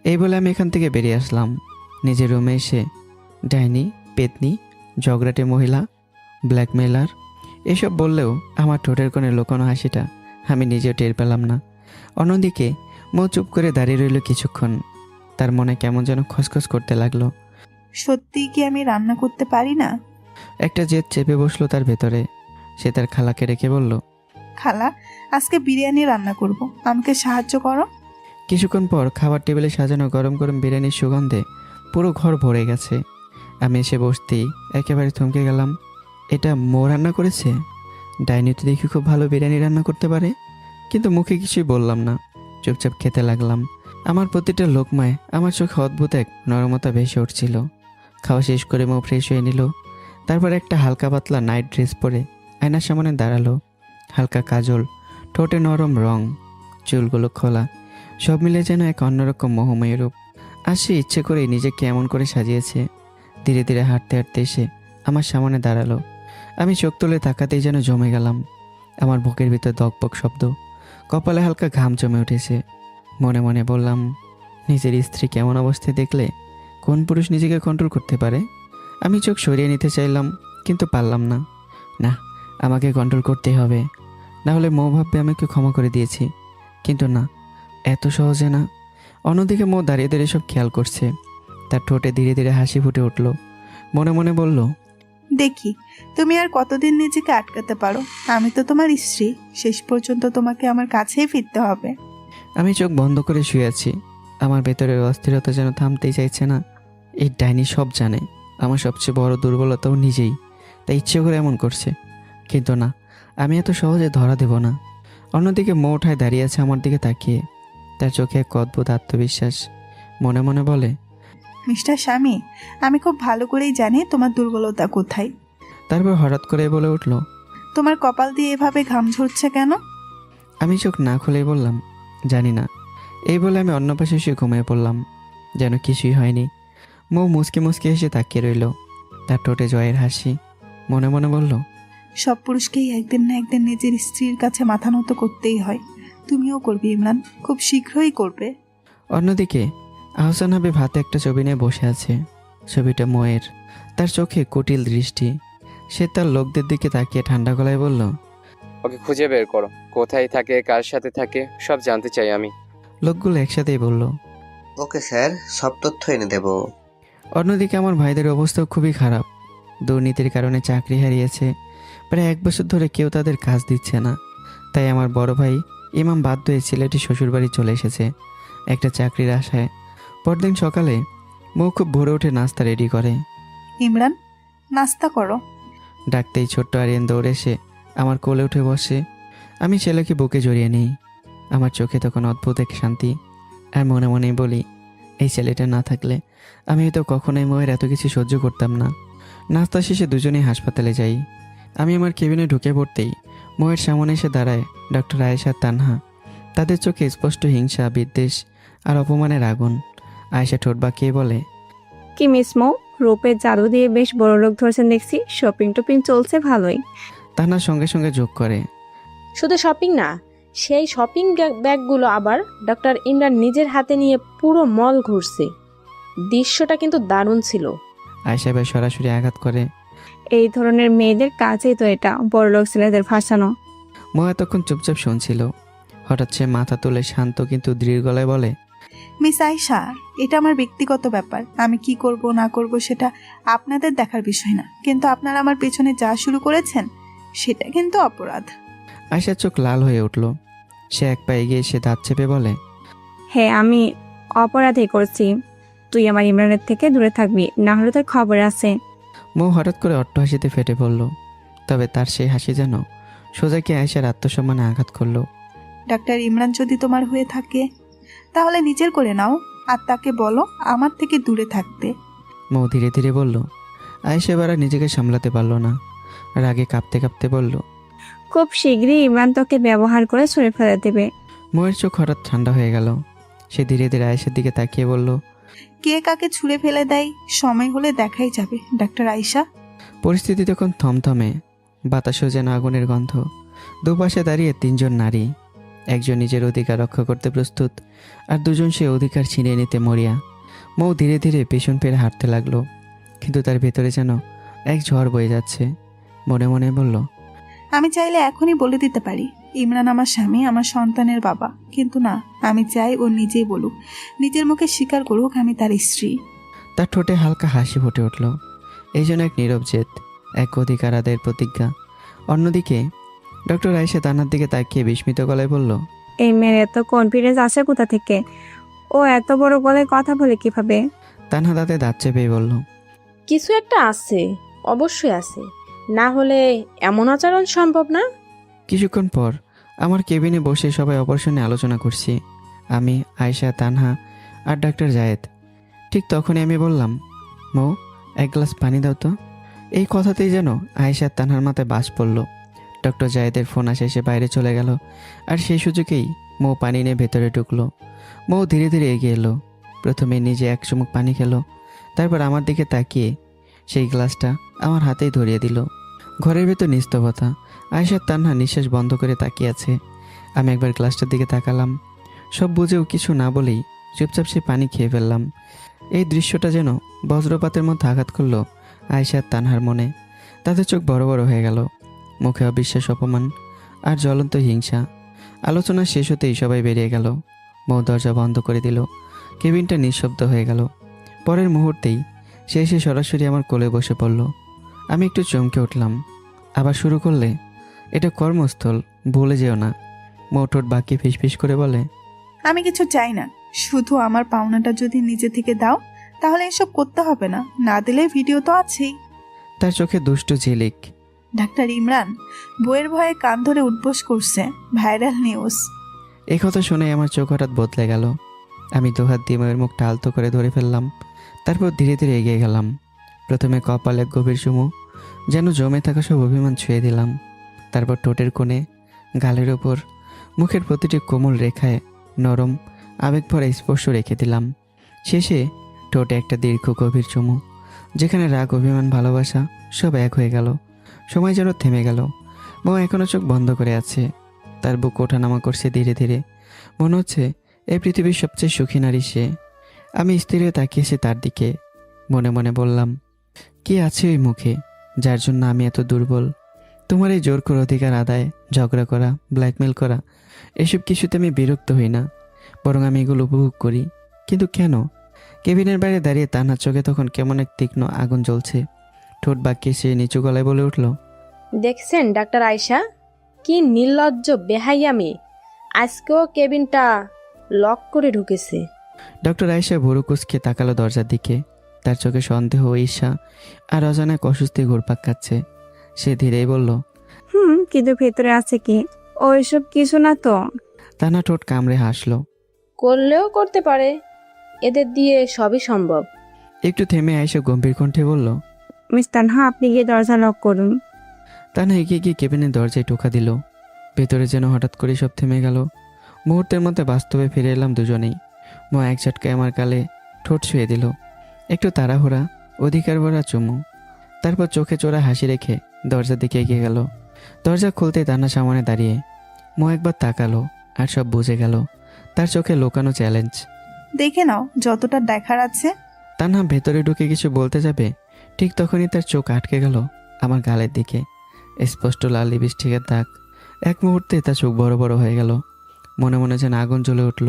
এই বলে আমি এখান থেকে বেরিয়ে আসলাম। নিজের রুমে এসে ডাইনি, পেতনি, ঝগড়াটে মহিলা, ব্ল্যাকমেলার এসব বললেও আমার ঠোঁটের কোণে লুকোনো হাসিটা আমি নিজেও টের পেলাম না। অন্যদিকে মৌ চুপ করে দাঁড়িয়ে রইল কিছুক্ষণ। তার মনে কেমন যেন খসখস করতে লাগলো। সত্যিই কি আমি রান্না করতে পারি না? একটা জেদ চেপে বসলো তার ভেতরে। সে তার খালাকে রেখে বলল, খালা, আজকে বিরিয়ানি রান্না করব, আমাকে সাহায্য করো। কিছুক্ষণ পর খাবার টেবিলে সাজানো গরম গরম বিরিয়ানির সুগন্ধে পুরো ঘর ভরে গেছে। আমি এসে বসতেই একেবারে থমকে গেলাম। এটা মৌ রান্না করেছে? ডাইনি তো দেখি খুব ভালো বিরিয়ানি রান্না করতে পারে। কিন্তু মুখে কিছুই বললাম না, চুপচাপ খেতে লাগলাম। আমার প্রতিটা লোকমায় আমার চোখে অদ্ভুত এক নরমতা ভেসে উঠছিল। খাওয়া শেষ করে মৌ ফ্রেশ হয়ে নিল। তারপর একটা হালকা পাতলা নাইট ড্রেস পরে আয়নার সামনে দাঁড়ালো। হালকা কাজল, ঠোঁটে নরম রং, চুলগুলো খোলা, সব মিলে যেন এক অন্যরকম মোহময় রূপ। আর সে ইচ্ছে করে নিজেকে এমন করে সাজিয়েছে। ধীরে ধীরে হাঁটতে হাঁটতে এসে আমার সামনে দাঁড়ালো। আমি চোখ তুলে তাকাতেই যেন জমে গেলাম। আমার বুকের ভিতর দকবক শব্দ, কপালে হালকা ঘাম জমে উঠেছে। মনে মনে বললাম, নিজের স্ত্রী কেমন অবস্থায় দেখলে কোন পুরুষ নিজেকে কন্ট্রোল করতে পারে? আমি চোখ সরিয়ে নিতে চাইলাম, কিন্তু পারলাম না। না, আমাকে কন্ট্রোল করতেই হবে, না হলে মৌ ভাববে আমাকে ক্ষমা করে দিয়েছি। কিন্তু না, এত সহজে না। অন্যদিকে মৌ দাঁড়িয়ে দাঁড়িয়ে সব খেয়াল করছে। তার ঠোঁটে ধীরে ধীরে হাসি ফুটে উঠল। মনে মনে বলল, দেখি তুমি আর কতদিন নিজেকে আটকাতে পারো। আমি তো তোমার স্ত্রী, শেষ পর্যন্ত তোমাকে আমার কাছেই ফিরতে হবে। আমি চোখ বন্ধ করে শুয়ে আছি। আমার ভেতরের অস্থিরতা যেন থামতেই চাইছে না। এই ডাইনি সব জানে, আমার সবচেয়ে বড় দুর্বলতাও নিজেই, তাই ইচ্ছে করে এমন করছে। কিন্তু না, আমি এত সহজে ধরা দেব না। অন্যদিকে মৌ উঠায় দাঁড়িয়ে আছে আমার দিকে তাকিয়ে। তার চোখে এক অদ্ভুত আত্মবিশ্বাস। মনে মনে বলে, মিস্টার স্বামী, আমি খুব ভালো করেই জানি তোমার দুর্বলতা কোথায়। তারপর হঠাৎ করে বলে উঠল, তোমার কপাল দিয়ে এভাবে ঘাম ঝরছে কেন? আমি চোখ না খুলেই বললাম, জানি না। এই বলে আমি অন্য পাশে শুয়ে ঘুমিয়ে পড়লাম, যেন কিছুই হয়নি। মৌ মুচকে মুচকে এসে তাকিয়ে রইল, তার ঠোঁটে জয়ের হাসি। মনে মনে বলল, সব পুরুষকেই একদিন না একদিন নিজের স্ত্রীর কাছে মাথা নত করতেই হয়। তুমিও করবে ইমরান, খুব শীঘ্রই করবে। অন্যদিকে আহসান হাবিব হাতে একটা ছবি নিয়ে বসে আছে। ছবিটা ময়ের। তার চোখে কুটিল দৃষ্টি। সে তার লোকদের দিকে তাকিয়ে ঠান্ডা গলায় বলল, ওকে খুঁজে বের করো, কোথায় থাকে, কার সাথে থাকে, সব জানতে চাই আমি। লোকগুলো একসাথেই বলল। ওকে স্যার, সব তথ্য এনে দেব। অন্যদিকে আমার ভাইদের অবস্থাও খুবই খারাপ। দুর্নীতির কারণে চাকরি হারিয়েছে। প্রায় 1 বছর ধরে কেউ তাদের কাজ দিচ্ছে না। তাই আমার বড় ভাই ইমাম বাধ্য হয়ে সিলেটে শ্বশুরবাড়ি চলে এসেছে একটা চাকরির আশায়। পরদিন সকালে মৌ খুব ভোরে উঠে নাস্তা রেডি করে। ইমরান, নাস্তা করো। ডাকতেই ছোট্ট আরিয়ান দৌড়ে এসে আমার কোলে উঠে বসে। আমি ছেলেকে বুকে জড়িয়ে নিই। আমার চোখে তখন অদ্ভুত এক শান্তি। আর মনে মনেই বলি, এই ছেলেটা না থাকলে আমি হয়তো কখনোই ময়ের এত কিছু সহ্য করতাম না। নাস্তা শেষে দুজনেই হাসপাতালে যাই। আমি আমার কেবিনে ঢুকে পড়তেই ময়ের সামনে এসে দাঁড়ায় ডক্টর আয়েশা তানহা। তাদের চোখে স্পষ্ট হিংসা, বিদ্বেষ আর অপমানের আগুন। আয়েশা ঠোঁট বাঁকিয়ে বলে, কি মিস মৌ, রূপের জাদু দিয়ে বেশ বড় লোক ধরছেন দেখছি। শপিং টপিং চলছে ভালোই। তানহা সঙ্গে সঙ্গে যোগ করে, শুধু শপিং না, সেই শপিং ব্যাগগুলো আবার ডক্টর ইমরান নিজের হাতে নিয়ে পুরো মল ঘুরছে। দৃশ্যটা কিন্তু দারুণ ছিল। আয়েশা বেশ সরাসরি আঘাত করে, এই ধরনের মেয়েদের কাজেই তো এটা, বড় লোক ছেলেদের ফাঁসানো। মৌ এতক্ষণ চুপচাপ শুনছিল। হঠাৎ সে মাথা তুলে শান্ত কিন্তু দৃঢ় গলায় বলে, মিস আয়েশা, এটা আমার ব্যক্তিগত ব্যাপার। আমি কি করব না করব সেটা আপনাদের দেখার বিষয় না, কিন্তু আপনারা আমার পেছনে যা শুরু করেছেন সেটা কিন্তু অপরাধ। আয়েশার চোখ লাল হয়ে উঠল। সে এক পা এগিয়ে এসে দাঁত চেপে বলে, হ্যাঁ, আমি অপরাধই করছি। তুই আমার ইমরানের থেকে দূরে থাকবি, না হলে তোর খবর আছে। মৌ হঠাৎ করে অট্টহাসিতে ফেটে পড়ল। তবে তার সেই হাসি যেন সোজা কি আয়েশার আত্মসম্মানে আঘাত করলো। ডাক্তার ইমরান যদি তোমার হয়ে থাকে তাহলে নিজের করে নাও, আর তাকে বলো আমার থেকে দূরে থাকতে। মৌ ধীরে ধীরে বলল। আয়েশা এবার আর নিজেকে সামলাতে পারল না। রাগে কাঁপতে কাঁপতে বলল, খুব শীঘ্রই ইমরান তোকে ব্যবহার করে ছুঁড়ে ফেলে দেবে। মৌয়ের চোখ হঠাৎ ঠান্ডা হয়ে গেল। সে ধীরে ধীরে আয়েশার দিকে তাকিয়ে বলল, কে কাকে ছুঁড়ে ফেলে দেয় সময় হলে দেখাই যাবে ডাক্তার আয়েশা। পরিস্থিতি তখন থমথমে, বাতাসও যেন আগুনের গন্ধ। দুপাশে দাঁড়িয়ে 3 জন নারী। একজন নিজের অধিকার রক্ষা করতে প্রস্তুত, আর দুজন সে অধিকার ছিনিয়ে নিতে মরিয়া। মৌ ধীরে ধীরে পেছন ফিরে হাঁটতে লাগলো, কিন্তু তার ভেতরে যেন এক ঝড় বয়ে যাচ্ছে। মনে মনে বলল, আমি চাইলে এখনই বলে দিতে পারি ইমরান আমার স্বামী, আমার সন্তানের বাবা, কিন্তু না, আমি চাই ও নিজেই বলুক, নিজের মুখে স্বীকার করুক আমি তার স্ত্রী। তার ঠোঁটে হালকা হাসি ফুটে উঠল। এই জন্য এক নীরব জেদ, এক অধিকার আদায়ের প্রতিজ্ঞা। অন্যদিকে ডক্টর আয়েশা তানহার দিকে তাকিয়ে বিস্মিত গলায় বলল, এই মেয়ের এত কনফিডেন্স আসে কোথা থেকে? ও এত বড় গলায় কথা বলে কিভাবে? তানহা দাঁতে দাঁত চেপে বলল, কিছু একটা আছে, অবশ্যই আছে, না হলে এমন আচরণ সম্ভব না। কিছুক্ষণ পর আমার কেবিনে বসে সবাই অপারেশন নিয়ে আলোচনা করছি। আমি, আয়েশা, তানহা আর ডাক্তার জায়েদ। ঠিক তখনই আমি বললাম, মৌ, এক গ্লাস পানি দাও তো। এই কথাতেই যেন আয়েশার তানহার মাথায় বাজ পড়ল। ডক্টর জায়েদের ফোন আসে, এসে বাইরে চলে গেল। আর সেই সুযোগেই মৌ পানি নিয়ে ভেতরে ঢুকলো। মৌ ধীরে ধীরে এগিয়ে এলো। প্রথমে নিজে এক চুমুক পানি খেলো, তারপর আমার দিকে তাকিয়ে সেই গ্লাসটা আমার হাতেই ধরিয়ে দিল। ঘরের ভেতর নিস্তবতা। আয়েশার তানহা নিঃশ্বাস বন্ধ করে তাকিয়ে আছে। আমি একবার গ্লাসটার দিকে তাকালাম। সব বুঝেও কিছু না বলেই চুপচাপ সে পানি খেয়ে ফেললাম। এই দৃশ্যটা যেন বজ্রপাতের মধ্যে আঘাত করলো আয়েশার তানহার মনে। তাদের চোখ বড় বড় হয়ে গেল, মুখে অবিশ্বাস, অপমান আর জ্বলন্ত হিংসা। আলোচনা শেষ হতেই সবাই বেরিয়ে গেল। মৌ দরজা বন্ধ করে দিল। কেবিনটা নিঃশব্দ হয়ে গেল। পরের মুহূর্তেই সে এসে সরাসরি আমার কোলে বসে পড়ল। আমি একটু চমকে উঠলাম। আবার শুরু করলে? এটা কর্মস্থল, ভুলে যেও না। মৌ ঠোঁট বাঁকিয়ে ফিসফিস করে বলে, আমি কিছু চাই না, শুধু আমার পাওনাটা যদি নিজে থেকে দাও তাহলে এসব করতে হবে না, না দিলে ভিডিও তো আছেই। তার চোখে দুষ্টু ঝিলিক। ডাক্তার ইমরান বইয়ের ভয়ে কান ধরে উঠবোস করছে, ভাইরাল নিউজ। এই কথা শুনে আমার চোখ হঠাৎ বদলে গেল। আমি দুহাত দিয়ে ময়ের মুখটা আলতো করে ধরে ফেললাম। তারপর ধীরে ধীরে এগিয়ে গেলাম। প্রথমে কপালে এক গভীর চুমু, যেন জমে থাকা সব অভিমান ছুঁয়ে দিলাম। তারপর ঠোঁটের কোণে, গালের ওপর, মুখের প্রতিটি কোমল রেখায় নরম আবেগ ভরা স্পর্শ রেখে দিলাম। শেষে ঠোঁটে একটা দীর্ঘ গভীর চুমু, যেখানে রাগ, অভিমান, ভালোবাসা সব এক হয়ে গেল। সময় যেন থেমে গেল। মা এখনও চোখ বন্ধ করে আছে। তার বুক ওঠানামা করছে ধীরে ধীরে। মনে হচ্ছে এই পৃথিবীর সবচেয়ে সুখী নারী সে। আমি স্থির হয়ে তাকিয়েছি তার দিকে। মনে মনে বললাম, কি আছে ওই মুখে যার জন্য আমি এত দুর্বল? তোমার এই জোর করে অধিকার আদায়, ঝগড়া করা, ব্ল্যাকমেল করা, এসব কিছুতে আমি বিরক্ত হই না, বরং আমি এগুলো উপভোগ করি। কিন্তু কেন? কেবিনের বাইরে দাঁড়িয়ে তানহার চোখে তখন কেমন এক তীক্ষ্ণ আগুন জ্বলছে। ঠোঁট বাঁকিয়ে সে নিচু গলায় বলে উঠল, দেখছেন ডাক্তার আয়েশা, কি নির্লজ্জ বেহাইয়ামি! আজকেও কেবিনটা লক করে ঢুকেছে। ডক্টর আয়েশা ভুরু কুঁচকে তাকালো দরজার দিকে। তার চোখে সন্দেহ, ঈর্ষা আর অজানা এক অস্বস্তি ঘুরপাক খাচ্ছে। সে ধীরেই বলল, কিন্তু ভেতরে আছে কি? ওইসব কিছু না তো। তানহা ঠোঁট কামড়ে হাসলো। করলেও করতে পারে, এদের দিয়ে সবই সম্ভব। একটু থেমে আয়েশা গম্ভীর কণ্ঠে বলল, মিস তানহা, আপনি গিয়ে দরজা লক করুন। তানহা এগিয়ে গিয়ে কেবিনের দরজায় টোকা দিল। ভেতরে যেন হঠাৎ করে সব থেমে গেল। মুহূর্তের মধ্যে বাস্তবে ফিরে এলাম দুজনেই। মা এক ঝটকায় আমার গালে ঠোঁট ছুঁয়ে দিল। একটু তাড়াহুড়া, অধিকার ভরা চুমু। তারপর চোখে চোরা হাসি রেখে দরজার দিকে এগিয়ে গেল। দরজা খুলতেই তান্না সামনে দাঁড়িয়ে। মো একবার তাকালো আর সব বুঝে গেল। তার চোখে লোকানো চ্যালেঞ্জ। দেখে নাও যতটা দেখার আছে। তান্না ভেতরে ঢুকে কিছু বলতে যাবে, ঠিক তখনই তার চোখ আটকে গেল আমার গালের দিকে। স্পষ্ট লাল লিপস্টিকের দাগ। এক মুহূর্তে তার চোখ বড় বড় হয়ে গেল। মনে মনে যেন আগুন জ্বলে উঠল।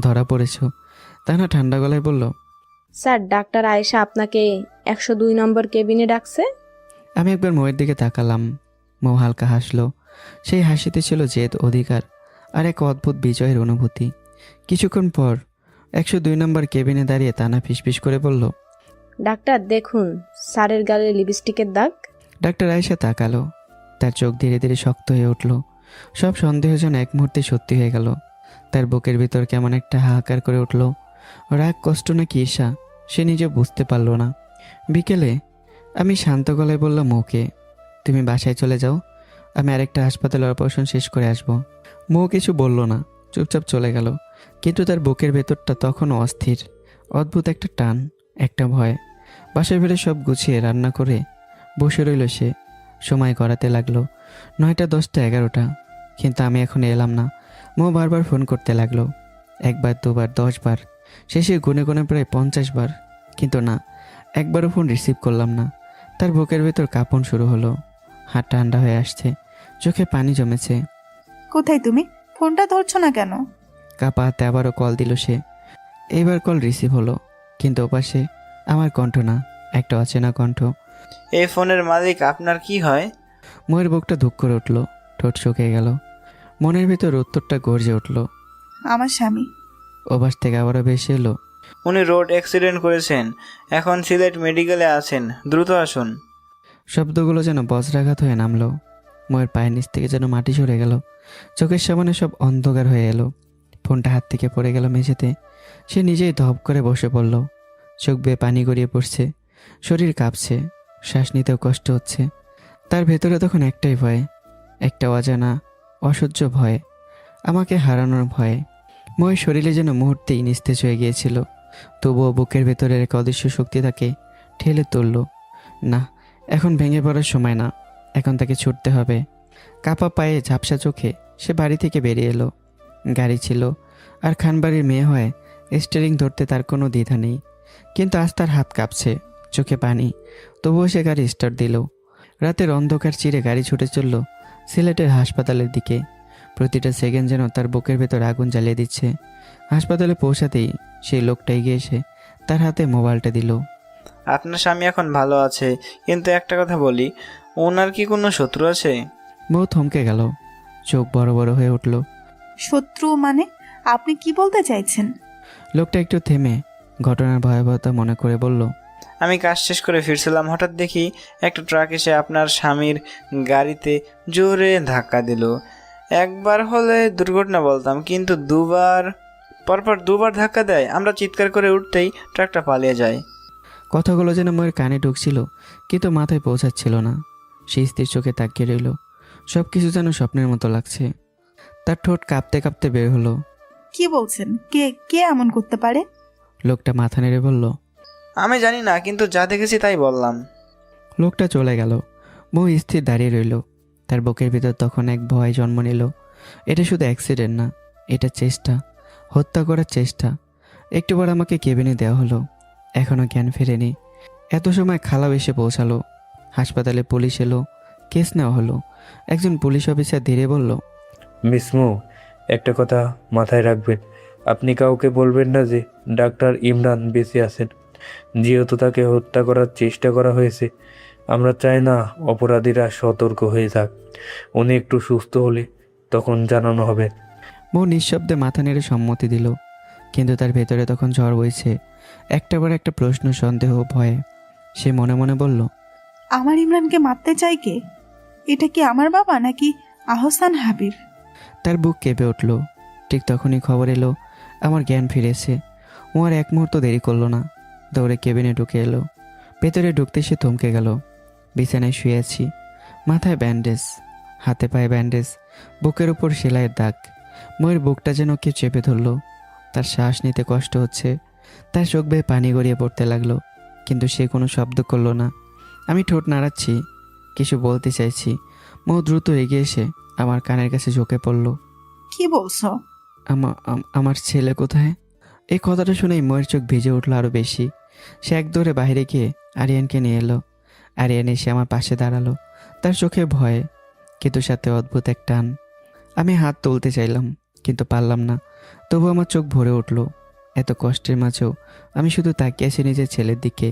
ধরা পড়েছ? তান্না ঠান্ডা গলায় বলল, স্যার, ডাক্তার আয়েশা আপনাকে 102 নম্বর কেবিনে ডাকছে। আমি একবার মৌয়ের দিকে তাকালাম। মৌ হালকা হাসলো। সেই হাসিতে ছিল জেদ, অধিকার আর এক অদ্ভুত বিজয়ের অনুভূতি। কিছুক্ষণ পর 102 নম্বর কেবিনে দাঁড়িয়ে তানা ফিসফিস করে বলল, ডাক্তার দেখুন, স্যারের গালে লিপস্টিকের দাগ। ডাক্তার আয়েশা তাকালো। তার চোখ ধীরে ধীরে শক্ত হয়ে উঠল। সব সন্দেহ যেন এক মুহূর্তে সত্যি হয়ে গেল। তার বুকের ভিতর কেমন একটা হাহাকার করে উঠল। রাগ, কষ্ট নাকি ঈর্ষা, সে নিজে বুঝতে পারল না। বিকেলে আমি শান্ত গলায় বললাম, ওকে তুমি বাসায় চলে যাও, আমি আরেকটা হাসপাতালে অপারেশন শেষ করে আসব। মৌ কিছু বলল না, চুপচাপ চলে গেল। কিন্তু তার বুকের ভেতরটা তখনও অস্থির। অদ্ভুত একটা টান, একটা ভয়। বাসায় ফিরে সব গুছিয়ে রান্না করে বসে রইল সে। সময় গড়াতে লাগলো 9টা, 10টা, 11টা। কিন্তু আমি এখন এলাম না। মৌ বারবার ফোন করতে লাগলো। 1 বার, 2 বার, 10 বার, শেষে গুনে গুনে প্রায় 50 বার। কিন্তু না, একবারও ফোন রিসিভ করলাম না। তার বুকের ভেতর কাঁপন শুরু হলো। হাত ঠান্ডা হয়ে আসছে, চোখে পানি জমেছে। কোথায় তুমি? ফোনটা ধরছো না কেন? কাঁপা হাতে আবারও কল দিল সে। এইবার কল রিসিভ হলো, কিন্তু ওপাশে আমার কণ্ঠ না, একটা অচেনা কণ্ঠ। এই ফোনের মালিক আপনার কি হয়? ময়ের বুকটা ধুক করে উঠল, ঠোঁট শুকিয়ে গেল। মনের ভিতর উত্তরটা গর্জে উঠল। আমার স্বামী। ওপাশ থেকে আবারও ভেসে এলো, উনি রোড অ্যাক্সিডেন্ট করেছেন, এখন সিলেট মেডিকেলে আছেন, দ্রুত আসুন। শব্দগুলো যেন বজ্রাঘাত হয়ে নামলো। ময়ের পায়ের নিচ থেকে যেন মাটি সরে গেল। চোখের সামনে সব অন্ধকার হয়ে এলো। ফোনটা হাত থেকে পড়ে গেল মেঝেতে। সে নিজেই ধপ করে বসে পড়ল। চোখ বেয়ে পানি গড়িয়ে পড়ছে। শরীর কাঁপছে, শ্বাস নিতেও কষ্ট হচ্ছে। তার ভেতরে তখন একটাই ভয়, একটা অজানা অসহ্য ভয়, আমাকে হারানোর ভয়। ময়ের শরীরে যেন মুহূর্তেই নিস্তেজ হয়ে গিয়েছিল, তবুও বুকের ভেতরের এক অদৃশ্য শক্তি তাকে ঠেলে তুলল। না, এখন ভেঙে পড়ার সময় না, এখন তাকে ছুটতে হবে। কাপা পায়ে ঝাপসা চোখে সে বাড়ি থেকে বেরিয়ে এলো। গাড়ি ছিল, আর খানবাড়ির মেয়ে হয় স্টিয়ারিং ধরতে তার কোনো দ্বিধা নেই। কিন্তু আজ তার হাত কাঁপছে, চোখে পানি, তবুও সে গাড়ি স্টার্ট দিল। রাতের অন্ধকার চিরে গাড়ি ছুটে চলল সিলেটের হাসপাতালের দিকে। প্রতিটা সেকেন্ড যেন তার বুকের ভেতর আগুন জ্বালিয়ে দিচ্ছে। হাসপাতালে পৌঁছাতেই সেই লোকটা এগিয়ে এসে তার হাতে মোবাইলটা দিল। আপনার স্বামী এখন ভালো আছে, কিন্তু একটা কথা বলি, ওনার কি কোনো শত্রু আছে? বউ থমকে গেল, চোখ বড় বড় হয়ে উঠল। শত্রু মানে? আপনি কি বলতে চাইছেন? লোকটা একটু থেমে ঘটনার ভয়াবহতা মনে করে বলল, আমি কাজ শেষ করে ফিরছিলাম, হঠাৎ দেখি একটা ট্রাক এসে আপনার স্বামীর গাড়িতে জোরে ধাক্কা দিল। একবার হলে দুর্ঘটনা বলতাম, কিন্তু পরপর দুবার ধাক্কা দেয়। আমরা চিৎকার করে উঠতেই ট্রাকটা পালিয়ে যায়। কথাগুলো যেন মোয়ের কানে ঢুকছিল, কিন্তু মাথায় পৌঁছাচ্ছিল না। সে স্থির চোখে তাকিয়ে রইল। সব কিছু যেন স্বপ্নের মতো লাগছে। তার ঠোঁট কাঁপতে কাঁপতে বের হলো। কি বলছেন? কে কে এমন করতে পারে? লোকটা মাথা নেড়ে বলল, আমি জানি না, কিন্তু যা দেখেছি তাই বললাম। লোকটা চলে গেল। বউ স্থির দাঁড়িয়ে রইল। তার বুকের ভিতর তখন এক ভয় জন্ম নিল। এটা শুধু অ্যাক্সিডেন্ট না, এটা চেষ্টা, হত্যা করার চেষ্টা। একটু পর আমাকে কেবিনে দেওয়া হলো। এখনও জ্ঞান ফেরেনি। এত সময় খালাও এসে পৌঁছালো। হাসপাতালে পুলিশ এলো, কেস নেওয়া হলো। একজন পুলিশ অফিসার ধীরে বলল, মিস মো, একটা কথা মাথায় রাখবেন, আপনি কাউকে বলবেন না যে ডাক্তার ইমরান বেঁচে আছেন। যেহেতু তাকে হত্যা করার চেষ্টা করা হয়েছে, আমরা চাই না অপরাধীরা সতর্ক হয়ে যাক। উনি একটু সুস্থ হলে তখন জানানো হবে। বউ নিঃশব্দে মাথা নেড়ে সম্মতি দিল। কিন্তু তার ভেতরে তখন ঝড় বইছে, একটার পর একটা প্রশ্ন, সন্দেহ, ভয়ে। সে মনে মনে বলল, আমার ইমরানকে মারতে চাই কে? এটা কি আমার বাবা নাকি আহসান হাবিব? তার বুক কেঁপে উঠল। ঠিক তখনই খবর এলো আমার জ্ঞান ফিরেছে। ও আর এক মুহূর্ত দেরি করলো না, দৌড়ে কেবিনে ঢুকে এলো। ভেতরে ঢুকতে সে থমকে গেল। বিছানায় শুয়ে আছি, মাথায় ব্যান্ডেজ, হাতে পায়ে ব্যান্ডেজ, বুকের উপর সেলাইয়ের দাগ। ময়ের বুকটা যেন কেউ চেপে ধরলো। তার শ্বাস নিতে কষ্ট হচ্ছে। তার চোখ বেয়ে পানি গড়িয়ে পড়তে লাগলো, কিন্তু সে কোনো শব্দ করলো না। আমি ঠোঁট নাড়াচ্ছি, কিছু বলতে চাইছি। মৌ দ্রুত এগিয়ে এসে আমার কানের কাছে ঝুঁকে পড়ল। কি বলছো? আমার ছেলে কোথায়? এই কথাটা শুনেই ময়ের চোখ ভিজে উঠলো আরও বেশি। সে এক দৌড়ে বাইরে গিয়ে আরিয়ানকে নিয়ে এলো। আরিয়ান এসে আমার পাশে দাঁড়ালো, তার চোখে ভয়, কিন্তু সাথে অদ্ভুত এক টান। আমি হাত তুলতে চাইলাম, কিন্তু পারলাম না। তবু আমার চোখ ভরে উঠল। এত কষ্টের মাঝেও আমি শুধু তাকিয়ে আছি নিজের ছেলের দিকে।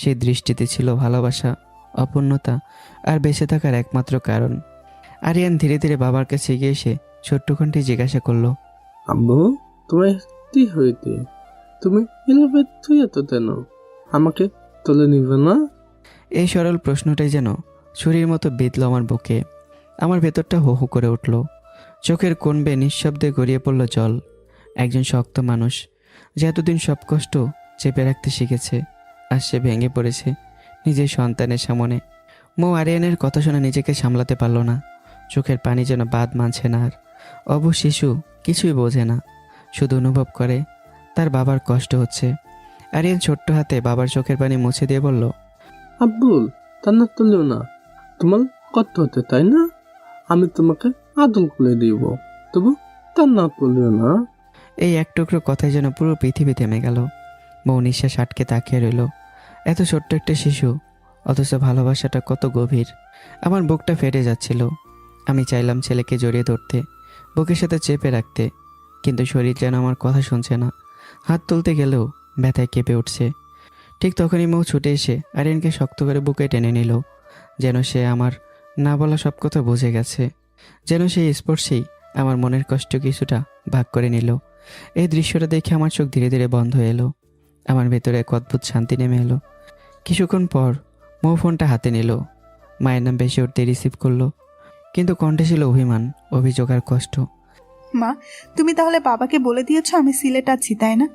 সেই দৃষ্টিতে ছিল ভালোবাসা, অপূর্ণতা, আর বেঁচে থাকার একমাত্র কারণ। আরিয়ান ধীরে ধীরে বাবার কাছে এগিয়ে এসে ছোট্ট কণ্ঠে জিজ্ঞাসা করলো, আব্বু, তোমার কি হইতে? তুমি এলোভেট থুয়ে তো কেন? আমাকে তুলে নিবে না? এই সরল প্রশ্নটাই যেন ছুরির মতো বিঁধল আমার বুকে। আমার ভেতরটা হু হু করে উঠল। চোখের কোণ বেয়ে নিঃশব্দে গড়িয়ে পড়ল জল। একজন শক্ত মানুষ, যে এতদিন সব কষ্ট চেপে রাখতে শিখেছে, আর সে ভেঙে পড়েছে নিজের সন্তানের সামনে। মৌ আরিয়ানের কথা শুনে নিজেকে সামলাতে পারল না। চোখের পানি যেন বাদ মানছে না আর। অবু শিশু কিছুই বোঝে না, শুধু অনুভব করে তার বাবার কষ্ট হচ্ছে। আরিয়ান ছোট্ট হাতে বাবার চোখের পানি মুছে দিয়ে বলল, আব্বুল, তা না তুলিও না। তোমার কত হতে, তাই না? আমি তোমাকে আদল করে দিব, তবু তা না তুলিও না। এই এক টুকরো কথায় যেন পুরো পৃথিবী থেমে গেল। বউ নিঃশ্বাস আটকে তাকিয়ে রইল। এত ছোট্ট একটা শিশু, অথচ ভালোবাসাটা কত গভীর। আমার বুকটা ফেটে যাচ্ছিল। আমি চাইলাম ছেলেকে জড়িয়ে ধরতে, বুকের সাথে চেপে রাখতে, কিন্তু শরীর যেন আমার কথা শুনছে না। হাত তুলতে গেলেও ব্যথায় কেঁপে উঠছে। ঠিক তখনই মৌ ছুটে এসে আরিয়ানকে শক্ত করে বুকে টেনে নিল, যেন সে আমার না বলা সব কথা বুঝে গেছে, যেন সেই স্পর্শেই আমার মনের কষ্ট কিছুটা ভাগ করে নিল। এই দৃশ্যটা দেখে আমার চোখ ধীরে ধীরে বন্ধ হয়ে এলো। আমার ভেতরে এক অদ্ভুত শান্তি নেমে এলো। কিছুক্ষণ পর মৌ ফোনটা হাতে নিল। মায়ের নাম বেশি উঠতে রিসিভ করলো, কিন্তু কণ্ঠে ছিল অভিমান, অভিযোগ আর কষ্ট। মা, তুমি তাহলে বাবাকে বলে দিয়েছো আমি সিলেট আছি, তাই না?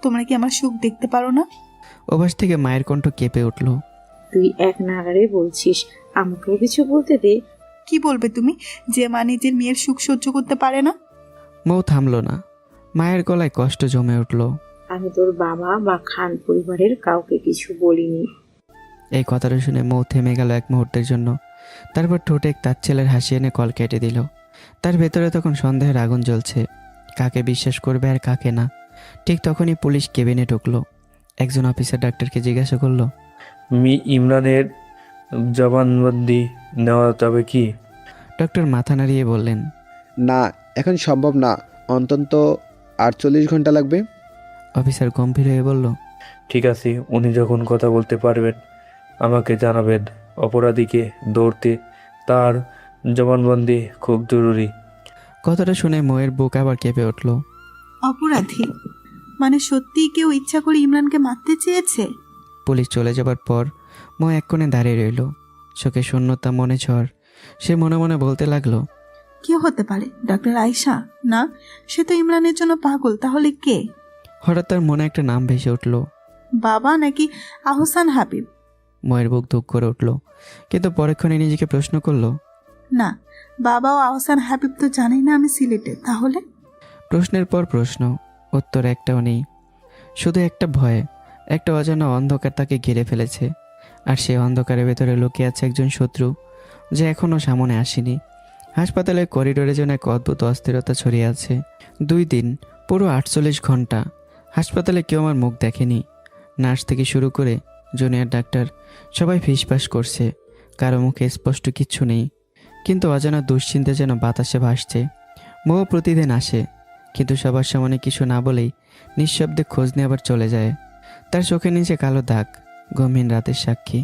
তোমরা কি আমার সুখ দেখতে পারো না? ওপাশ থেকে মায়ের কণ্ঠ কেঁপে উঠল। তুই এক নাগারে বলছিস, আমাকেও কিছু বলতে দে। কি বলবে তুমি, যে মা নিজের মেয়ের সুখ সহ্য করতে পারে না? মৌ থামল না। মায়ের গলায় কষ্ট জমে উঠল। আমি তোর বাবা বা খান পরিবারের কাউকে কিছু বলিনি। এই কথাটা শুনে মৌ থেমে গেল এক মুহূর্তের জন্য। তারপর ঠোঁটে তার ছেলের হাসি এনে কল কেটে দিল। তার ভেতরে তখন সন্দেহের আগুন জ্বলছে, কাকে বিশ্বাস করবে আর কাকে না। ঠিক তখনই পুলিশ কেবিনে ঢুকলো। একজন অফিসার ডাক্তারকে জিজ্ঞাসা করলো, ইমরানের জবানবন্দি নেওয়া যাবে কি? ডক্টর মাথা নাড়িয়ে বললেন, না, এখন সম্ভব না, অন্তত 48 ঘন্টা লাগবে। অফিসার গম্ভীর হয়ে বলল, ঠিক আছে, উনি যখন কথা বলতে পারবেন আমাকে জানাবেন। অপরাধীকে ধরতে তার জবানবন্দি খুব জরুরি। কথাটা শুনে মৌয়ের বুক আবার কেঁপে উঠল। অপরাধী মানে সত্যিই কেউ ইচ্ছা করে ইমরানকে মারতে চেয়েছে? পুলিশ চলে যাবার পর মৌ এক কোণে দাঁড়িয়ে রইল, চোখে শূন্যতা, মনে ঝড়। সে মনে মনে বলতে লাগলো, কে হতে পারে? ডক্টর আয়শা? না, সে তো ইমরানের জন্য পাগল। তাহলে কে? হঠাৎ তার মনে একটা নাম ভেসে উঠল, বাবা নাকি আহসান হাবিব? ময়ের বুক ধুক করে উঠল, কিন্তু পরক্ষণে নিজেকে প্রশ্ন করলো, না, বাবা ও আহসান হাবিব তো জানেই না আমি সিলেটে। তাহলে? প্রশ্নের পর প্রশ্ন, উত্তর একটাও নেই। শুধু একটা ভয়, একটা অজানা অন্ধকার তাকে ঘিরে ফেলেছে। আর সেই অন্ধকারের ভেতরে লুকিয়ে আছে একজন শত্রু, যে এখনও সামনে আসেনি। হাসপাতালের করিডোরে যেন এক অদ্ভুত অস্থিরতা ছড়িয়ে আছে। 2 দিন, পুরো 48 ঘন্টা হাসপাতালে কেউ আমার মুখ দেখেনি। নার্স থেকে শুরু করে জুনিয়র ডাক্তার সবাই ফিসফাস করছে, কারো মুখে স্পষ্ট কিচ্ছু নেই, কিন্তু অজানা দুশ্চিন্তা যেন বাতাসে ভাসছে। মৌ প্রতিদিন আসে, কিন্তু সবার সামনে কিছু না বলেই নিঃশব্দে খোঁজ নিয়ে আবার চলে যায়। তার চোখের নিচে কালো দাগ, গভীর রাতের সাক্ষী।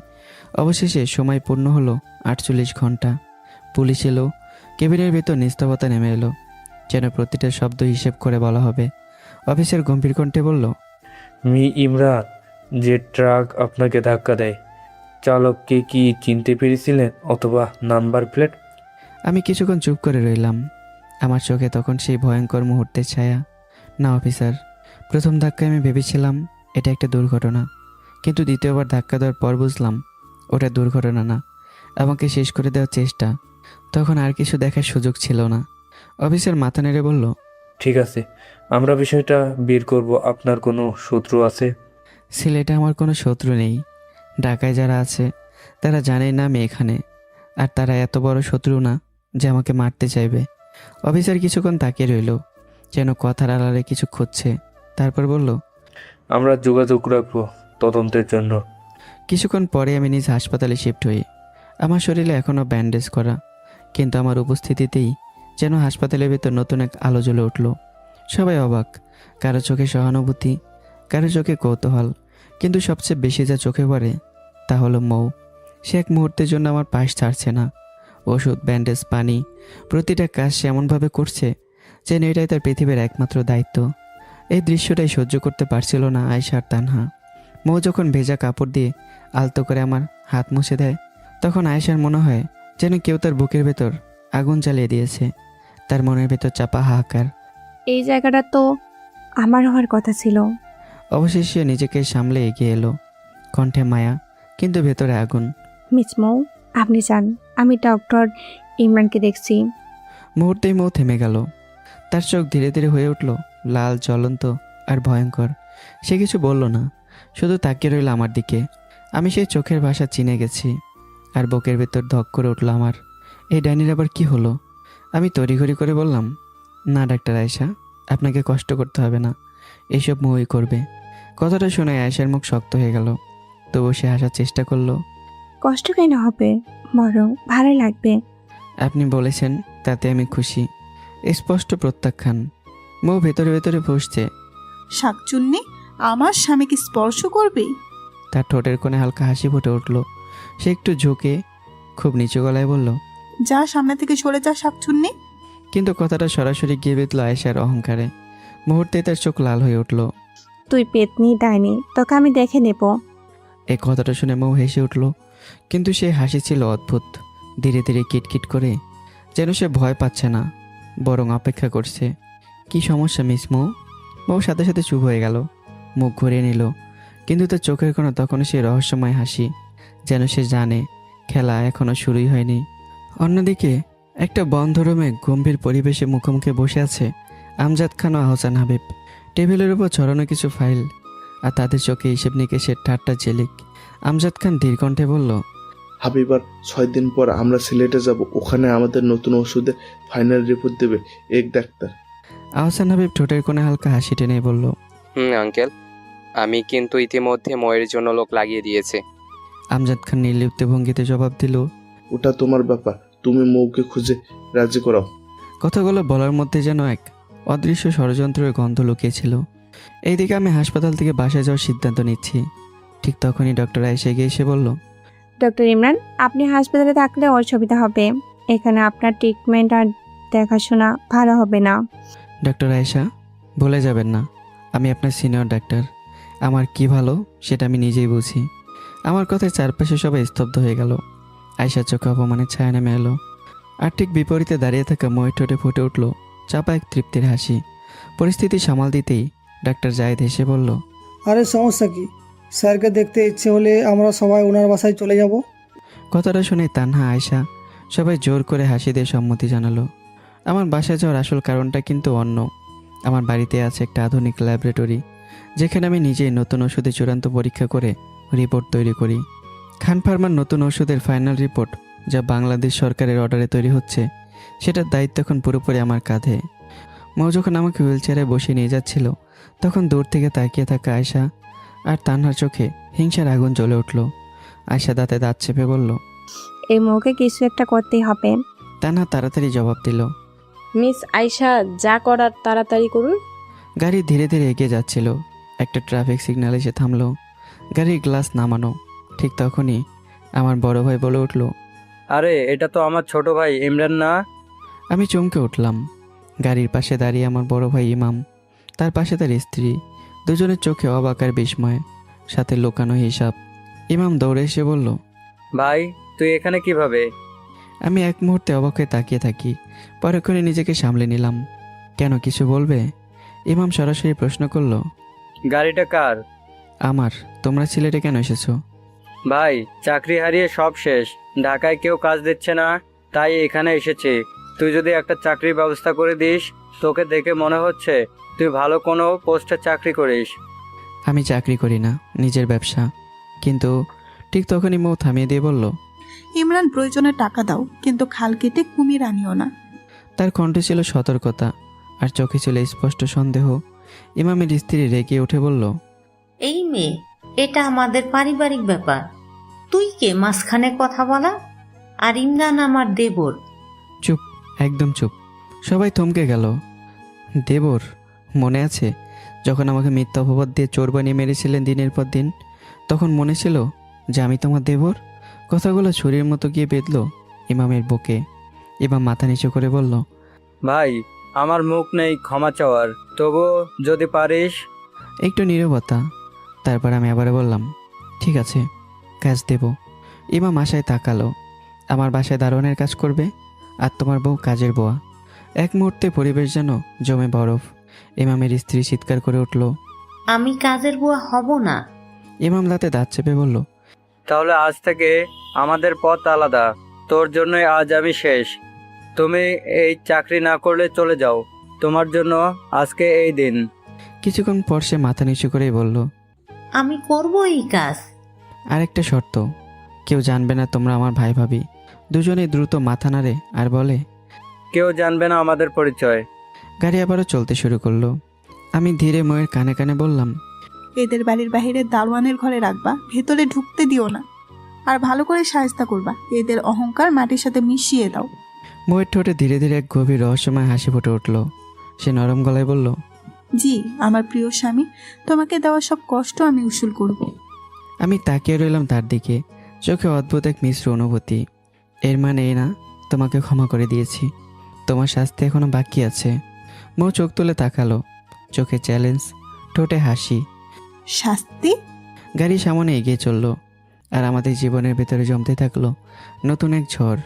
অবশেষে সময় পূর্ণ হলো 48 ঘন্টা। পুলিশ এলো, কেবিনের ভেতর নিস্তবতা নেমে এলো, যেন প্রতিটা শব্দ হিসেব করে বলা হবে। অফিসার গম্ভীর কণ্ঠে বলল, ইমরান, যে ট্রাক আপনাকে ধাক্কা দেয়, চালককে কি চিনতে পেরেছিলেন অথবা নাম্বার প্লেট? আমি কিছুক্ষণ চুপ করে রইলাম। আমার চোখে তখন সেই ভয়ঙ্কর মুহূর্তের ছায়া। না অফিসার, প্রথম ধাক্কায় আমি ভেবেছিলাম এটা একটা দুর্ঘটনা, কিন্তু দ্বিতীয়বার ধাক্কা দেওয়ার পর বুঝলাম ওটা দুর্ঘটনা না, আমাকে শেষ করে দেওয়ার চেষ্টা। তখন আর কিছু দেখার সুযোগ ছিল না। অফিসার মাথা নেড়ে বলল, ঠিক আছে, আমরা বিষয়টা বের করব। আপনার কোনো শত্রু আছে? সিলেটে আমার কোনো শত্রু নেই। ঢাকায় যারা আছে তারা জানে না আমি এখানে, আর তারা এত বড় শত্রু না যে আমাকে মারতে চাইবে। অফিসার কিছুক্ষণ তাকিয়ে রইল, যেন কথার আড়ালে কিছু খুঁজছে। তারপর বলল, আমরা যোগাযোগ রাখবো তদন্তের জন্য। কিছুক্ষণ পরে আমি নিজ হাসপাতালে শিফট হই। আমার শরীরে এখনও ব্যান্ডেজ করা, কিন্তু আমার উপস্থিতিতেই যেন হাসপাতালের ভেতর নতুন এক আলো জ্বলে উঠল। সবাই অবাক, কারো চোখে সহানুভূতি, কারো চোখে কৌতূহল, কিন্তু সবচেয়ে বেশি যা চোখে পড়ে তা হলো মৌ। সে এক মুহূর্তের জন্য আমার পাশ ছাড়ছে না। ওষুধ, ব্যান্ডেজ, পানি, প্রতিটা কাজ সে এমনভাবে করছে যেন এটাই তার পৃথিবীর একমাত্র দায়িত্ব। এই দৃশ্যটাই সহ্য করতে পারছিল না আয়শা আর তানহা। মৌ যখন ভেজা কাপড় দিয়ে আলতো করে আমার হাত মুছে দেয়, তখন আয়েশার মনে হয় যেন কেউ তার বুকের ভেতর আগুন জ্বালিয়ে দিয়েছে। তার মনের ভেতর চাপা হাহাকার। এই জায়গাটা তো আমার হওয়ার কথা ছিল। অবশেষে নিজেকে সামলে এগিয়ে এলো, কণ্ঠে মায়া কিন্তু ভেতরে আগুন। মিস মৌ, আপনি যান, আমি ডক্টর ইমরানকে দেখছি। মুহূর্তেই মৌ থেমে গেল। তার চোখ ধীরে ধীরে হয়ে উঠল লাল, জ্বলন্ত আর ভয়ঙ্কর। সে কিছু বলল না, শুধু তাকিয়ে রইল আমার দিকে। আমি সেই চোখের ভাষা চিনে গেছি, আর বুকের ভেতর ধক করে উঠল আমার। এই ডাইনির আবার কি হলো? আমি তড়িঘড়ি করে বললাম, না ডাক্তার আয়েশা, আপনাকে কষ্ট করতে হবে না, এইসব মৌই করবে। কথাটা শুনে আয়েশার মুখ শক্ত হয়ে গেল, তবুও সে হাসার চেষ্টা করলো। কষ্ট কেন হবে, বরং ভালো লাগবে। আপনি বলেছেন তাতে আমি খুশি। স্পষ্ট প্রত্যাখ্যান। মৌ ভেতরে ভেতরে বসছে। শাকচুন্নি আমার স্বামীকে স্পর্শ করবে? তার ঠোঁটের কোণে হালকা হাসি ফুটে উঠল। সে একটু ঝুঁকে খুব নিচু গলায় বলল, যা, সামনে থেকে সরে যা শাকচুন্নি। কিন্তু কথাটা সরাসরি গিয়ে বেঁধল আয়েশার অহংকারে। মুহূর্তে তার চোখ লাল হয়ে উঠল। তুই পেতনি ডাইনি, তোকে আমি দেখে নেব। এই কথাটা শুনে মৌ হেসে উঠল, কিন্তু সে হাসি ছিল অদ্ভুত, ধীরে ধীরে কিটকিট করে, যেন সে ভয় পাচ্ছে না, বরং অপেক্ষা করছে। কি সমস্যা মিস মৌ? মৌ সাথে সাথে চুপ হয়ে গেল, মুখ ঘুরিয়ে নিল, কিন্তু তার চোখের কোনো তখনও সেই রহস্যময় হাসি, যেন সে জানে খেলা এখনও শুরুই হয়নি। অন্যদিকে একটা বন্ধ রুমে গম্ভীর পরিবেশে মুখোমুখি বসে আছে আমজাদ খান ও আহসান হাবিব। টেবিলের উপর ছড়ানো কিছু ফাইল, আর তাদের চোখে হিসেব নিকেশের ঠাট্টা ঝিলিক। আমজাদ খান ধীরকণ্ঠে বলল, হাবিবার 6 দিন পর আমরা সিলেটে যাব, ওখানে আমাদের নতুন ওষুধের ফাইনাল রিপোর্ট দেবে এক ডাক্তার। আহসান হাবিব ঠোঁটের কোণে হালকা হাসি টেনে বলল, আঙ্কেল, আমি কিন্তু ইতিমধ্যে ময়ের জন্য লোক লাগিয়ে দিয়েছে। আমজাদ খান নির্লিপ্ত ভঙ্গিতে জবাব দিল, ওটা তোমার ব্যাপার, তুমি মৌকে খুঁজে রাজি করাও। কথাগুলো বলার মধ্যে যেন এক অদৃশ্য ষড়যন্ত্রের গন্ধ লুকিয়েছিল। এইদিকে আমি হাসপাতাল থেকে বাসায় যাওয়ার সিদ্ধান্ত নিচ্ছি। ঠিক তখনই ডক্টর আয়েশা এগিয়ে এসে বলল, ডক্টর ইমরান, আপনি হাসপাতালে থাকলে অসুবিধা হবে। এখানে আপনার ট্রিটমেন্ট আর দেখাশোনা ভালো হবে না। ডক্টর আয়েশা, ভুলে যাবেন না আমি আপনার সিনিয়র ডাক্তার। আমার কি ভালো সেটা আমি নিজেই বুঝি। আমার কথায় চারপাশে সবাই স্তব্ধ হয়ে গেল। আয়েশার চোখে অপমানের ছায়া নেমে এলো, আর ঠিক বিপরীতে দাঁড়িয়ে থাকা ময়ের ঠোঁটে ফুটে উঠল চাপা এক তৃপ্তির হাসি। পরিস্থিতি সামাল দিতেই ডাক্তার জায়েদ হেসে বলল, আরে সমস্যা কি? স্যারকে দেখতে ইচ্ছে হলে আমরা সবাই ওনার বাসায় চলে যাব। কথাটা শুনে তানহা, আয়েশা সবাই জোর করে হাসি দিয়ে সম্মতি জানালো। আমার বাসায় যাওয়ার আসল কারণটা কিন্তু অন্য। আমার বাড়িতে আছে একটা আধুনিক ল্যাবরেটরি, যেখানে আমি নিজেই নতুন ওষুধের চূড়ান্ত পরীক্ষা করে রিপোর্ট তৈরি করি। খান ফার্মার নতুন ওষুধের ফাইনাল রিপোর্ট, যা বাংলাদেশ সরকারের অর্ডারে তৈরি হচ্ছে, সেটার দায়িত্ব এখন পুরোপুরি আমার কাঁধে। মৌ যখন আমাকে হুইল চেয়ারে বসিয়ে নিয়ে যাচ্ছিল, তখন দূর থেকে তাকিয়ে থাকা আয়েশা আর তানহার চোখে হিংসার আগুন জ্বলে উঠল। আয়েশা দাঁতে দাঁত চেপে বলল, এই মুখে কিছু একটা করতেই হবে। তানহা তাড়াতাড়ি জবাব দিল, মিস আয়শা, যা করার তাড়াতাড়ি করুন। গাড়ি ধীরে ধীরে এগিয়ে যাচ্ছিল। একটা ট্রাফিক সিগন্যাল এসে থামলো। গাড়ির গ্লাস নামানো। ঠিক তখনই আমার বড় ভাই বলে উঠল, আরে এটা তো আমার ছোট ভাই ইমরান না? আমি চমকে উঠলাম। গাড়ির পাশে দাঁড়িয়ে আমার বড় ভাই ইমাম, তার পাশে তার স্ত্রী। দুজনের চোখে অবাক আর বিস্ময়, সাথে লুকানো হিসাব। ইমাম দৌড়ে এসে বলল, ভাই তুই এখানে কিভাবে? আমি এক মুহূর্তে অবাক হয়ে তাকিয়ে থাকি, পরক্ষণে নিজেকে সামলে নিলাম। কেন, কিছু বলবে? ইমাম সরাসরি প্রশ্ন করলো, গাড়িটা কার? আমার। তোমরা সিলেটে কেন এসেছো? ভাই চাকরি হারিয়ে সব শেষ, ঢাকায় কেউ কাজ দিচ্ছে না, তাই এখানে এসেছি। তুই যদি একটা চাকরির ব্যবস্থা করে দিস, তোকে দেখে মনে হচ্ছে তুই ভালো কোনো পোস্টে চাকরি করিস। আমি চাকরি করি না, নিজের ব্যবসা। কিন্তু ঠিক তখনই মৌ থামিয়ে দিয়ে বলল, ইমরান, প্রয়োজনে টাকা দাও, কিন্তু খাল কেটে কুমির আনিও না। তার কণ্ঠে ছিল সতর্কতা, আর চোখে ছিল স্পষ্ট সন্দেহ। ইমামের স্ত্রী রেগে উঠে বলল, এই মেয়ে, এটা আমাদের পারিবারিক ব্যাপার, তুই কে মাঝখানে কথা বলা? আর ইমরান আমার দেবর। চুপ, একদম চুপ। সবাই থমকে গেল। দেবর? মনে আছে যখন আমাকে মিথ্যা অপবাদ দিয়ে চোর বানিয়ে মেরেছিলেন দিনের পর দিন? তখন মনে ছিল যে আমি তোমার দেবর? কথাগুলো ছুরির মতো গিয়ে বেঁধল ইমামের বুকে। ইমাম মাথা নিচু করে বলল, ভাই আমার মুখ নেই ক্ষমা চাওয়ার, তবু যদি পারিস। একটু নীরবতা। তারপর আমি আবার বললাম, ঠিক আছে, কাজ দেব। ইমাম আশায় তাকালো। আমার বাসায় দারোয়ানের কাজ করবে, আর তোমার বউ কাজের বোয়া। এক মুহূর্তে পরিবেশ যেন জমে বরফ। ইমামের স্ত্রী চিৎকার করে উঠল, আমি কাজের বুয়া হব না। ইমাম দাঁতে দাঁত চেপে বলল, তাহলে আজ থেকে আমাদের পথ আলাদা। তোর জন্যই আজ আমি শেষ। তুমি এই চাকরি না করলে চলে যাও, তোমার জন্য আজকে এই দিন। কিছুক্ষণ পর সে মাথা নিচু করেই বলল, আমি করব এই কাজ। আরেকটা শর্ত, কেউ জানবে না তোমরা আমার ভাই ভাবি। দুজনেই দ্রুত মাথা নাড়ে আর বলে, কেউ জানবে না আমাদের পরিচয়। গাড়ি আবারও চলতে শুরু করলো। আমি ধীরে ময়ের কানে কানে বললাম, এদের বাড়ির বাইরে দারোয়ানের ঘরে রাখবা, ভেতরে ঢুকতে দিও না। আর ভালো করে সাহায্য করবা, এদের অহংকার মাটির সাথে মিশিয়ে দাও। ময়ের ঠোঁটে ধীরে ধীরে এক গভীর রহস্যময় হাসি ফুটে উঠল। সে নরম গলায় বলল, জি, আমার প্রিয় স্বামী, তোমাকে দেওয়া সব কষ্ট আমি উসুল করব। আমি তাকিয়ে রইলাম তার দিকে, চোখে অদ্ভুত এক মিশ্র অনুভূতি। এর মানে এই না তোমাকে ক্ষমা করে দিয়েছি, তোমার শাস্তি এখনো বাকি আছে। মৌ চোখ তুলে তাকালো, চোখে চ্যালেঞ্জ, ঠোঁটে হাসি। শাস্তি? গাড়ি সামনে এগিয়ে চলল, আর আমাদের জীবনের ভেতরে জমতে থাকলো নতুন এক ঝড়।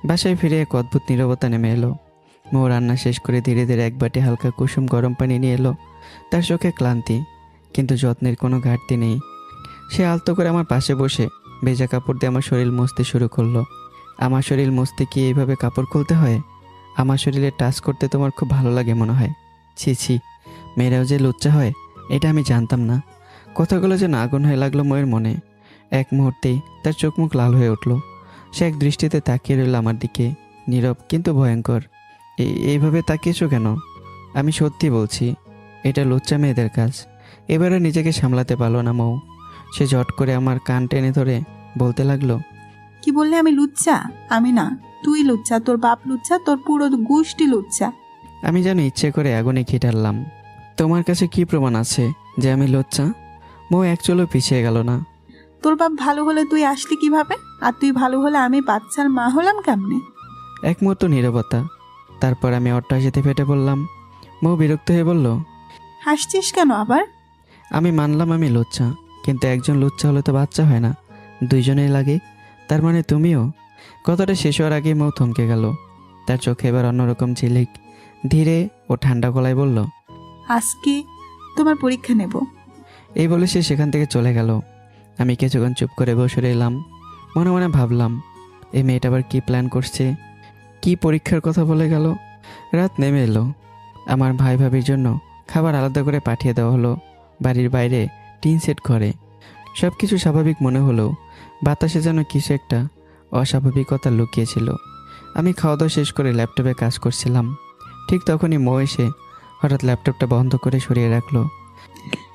বাসায় ফিরে এক অদ্ভুত নীরবতা নেমে এলো। মৌ রান্না শেষ করে ধীরে ধীরে এক বাটি হালকা কুসুম গরম পানি নিয়ে এলো। তার চোখে ক্লান্তি, কিন্তু যত্নের কোনো ঘাটতি নেই। সে আলতো করে আমার পাশে বসে ভেজা কাপড় দিয়ে আমার শরীর মুছতে শুরু করলো। আমার শরীর মুছতে কি এইভাবে কাপড় খুলতে হয়? আমার শরীরে টাচ করতে তোমার খুব ভালো লাগে মনে হয়। ছি ছি, মেয়েরাও যে লুচ্চা হয় এটা আমি জানতাম না। কথাগুলো যেন আগুন হয়ে লাগলো ময়ের মনে। এক মুহূর্তেই তার চোখ মুখ লাল হয়ে উঠল। সে এক দৃষ্টিতে তাকিয়ে রইল আমার দিকে, নীরব কিন্তু ভয়ঙ্কর। এইভাবে তাকিয়েছো কেন? আমি সত্যি বলছি, এটা লুচ্চা মেয়েদের কাজ। এবারে নিজেকে সামলাতে পারলো না মৌ। সে ঝট করে আমার কান টেনে ধরে বলতে লাগলো, কি বললে আমি লুচ্চা? আমি না, তুই লুচ্চা, তোর বাপ লুচ্চা, তোর পুরো গোষ্ঠী লুচ্চা। আমি যেন ইচ্ছে করে আগুনে ঘি ঢাললাম। তোমার কাছে কি প্রমাণ আছে যে আমি লুচ্চা? মৌ এক চলো পিছিয়ে গেল না। তোর বাপ ভালো হলে তুই আসলি কিভাবে? আর তুই ভালো হলে আমি বাচ্চার মা হলাম কেমনে? এক মুহূর্ত নীরবতা। তারপর আমি অট্টহাসিতে ফেটে পড়লাম। মৌ বিরক্ত হয়ে বলল, হাসছিস কেন আবার? আমি মানলাম আমি লুচ্চা, কিন্তু একজন লুচ্চা হলে তো বাচ্চা হয় না, দুইজনেই লাগে। তার মানে তুমিও? কথাটা শেষ হওয়ার আগে মৌ থমকে গেল। তার চোখে এবার অন্যরকম ঝিলিক। ধীরে ও ঠান্ডা গলায় বলল, আজকে তোমার পরীক্ষা নেব। এই বলে সে সেখান থেকে চলে গেল। আমি কিছুক্ষণ চুপ করে বসে রইলাম। মনে মনে ভাবলাম, এই মেয়েটা আবার কী প্ল্যান করছে, কি পরীক্ষার কথা বলে গেল। রাত নেমে এলো। আমার ভাই ভাবির জন্য খাবার আলাদা করে পাঠিয়ে দেওয়া হলো। বাড়ির বাইরে টিন সেট ঘরে। সব কিছু স্বাভাবিক মনে হলেও বাতাসে যেন কিছু একটা অস্বাভাবিকতা লুকিয়েছিল। আমি খাওয়া দাওয়া শেষ করে ল্যাপটপে কাজ করছিলাম। ঠিক তখনই মৌ এসে হঠাৎ ল্যাপটপটা বন্ধ করে সরিয়ে রাখলো।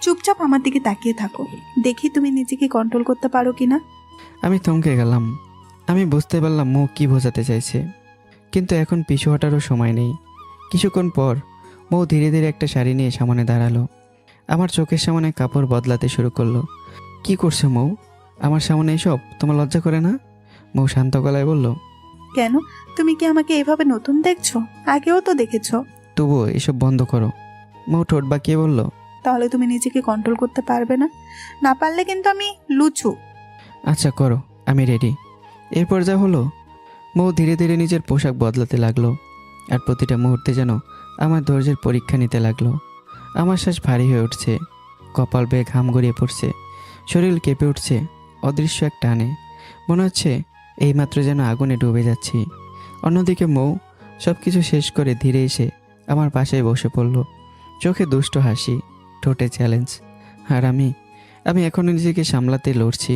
চুপচাপ আমার দিকে তাকিয়ে থাকো, দেখি তুমি নিজেকে কন্ট্রোল করতে পারো কিনা। আমি থমকে গেলাম। আমি বুঝতে পারলাম মৌ কী বোঝাতে চাইছে, কিন্তু এখন পিছু হটারও সময় নেই। কিছুক্ষণ পর মৌ ধীরে ধীরে একটা শাড়ি নিয়ে সামনে দাঁড়ালো। আমার চোখের সামনে কাপড় বদলাতে শুরু করলো। কি করছো মৌ? আমার সামনে এসব তোমার লজ্জা করে না? মৌ শান্ত গলায় বলল, কেন? তুমি কি আমাকে এভাবে নতুন দেখছো? আগেও তো দেখেছো। তবুও এসব বন্ধ করো। মৌ ঠোঁট বাঁকিয়ে বলল, তাহলে তুমি নিজেকে কন্ট্রোল করতে পারবে না? না পারলে কিন্তু আমি লুচু। আচ্ছা করো, আমি রেডি। এরপর যা হলো, মৌ ধীরে ধীরে নিজের পোশাক বদলাতে লাগলো। আর প্রতিটা মুহূর্তে যেন আমার ধৈর্যের পরীক্ষা নিতে লাগলো। আমার শ্বাস ভারী হয়ে উঠছে, কপাল বেয়ে ঘাম গড়িয়ে পড়ছে, শরীর কেঁপে উঠছে অদৃশ্য এক টানে। মনে হচ্ছে এইমাত্র যেন আগুনে ডুবে যাচ্ছি। অন্যদিকে মৌ সব কিছু শেষ করে ধীরে এসে আমার পাশে বসে পড়ল। চোখে দুষ্ট হাসি, ঠোঁটে চ্যালেঞ্জ। আর আমি এখনও নিজেকে সামলাতে লড়ছি।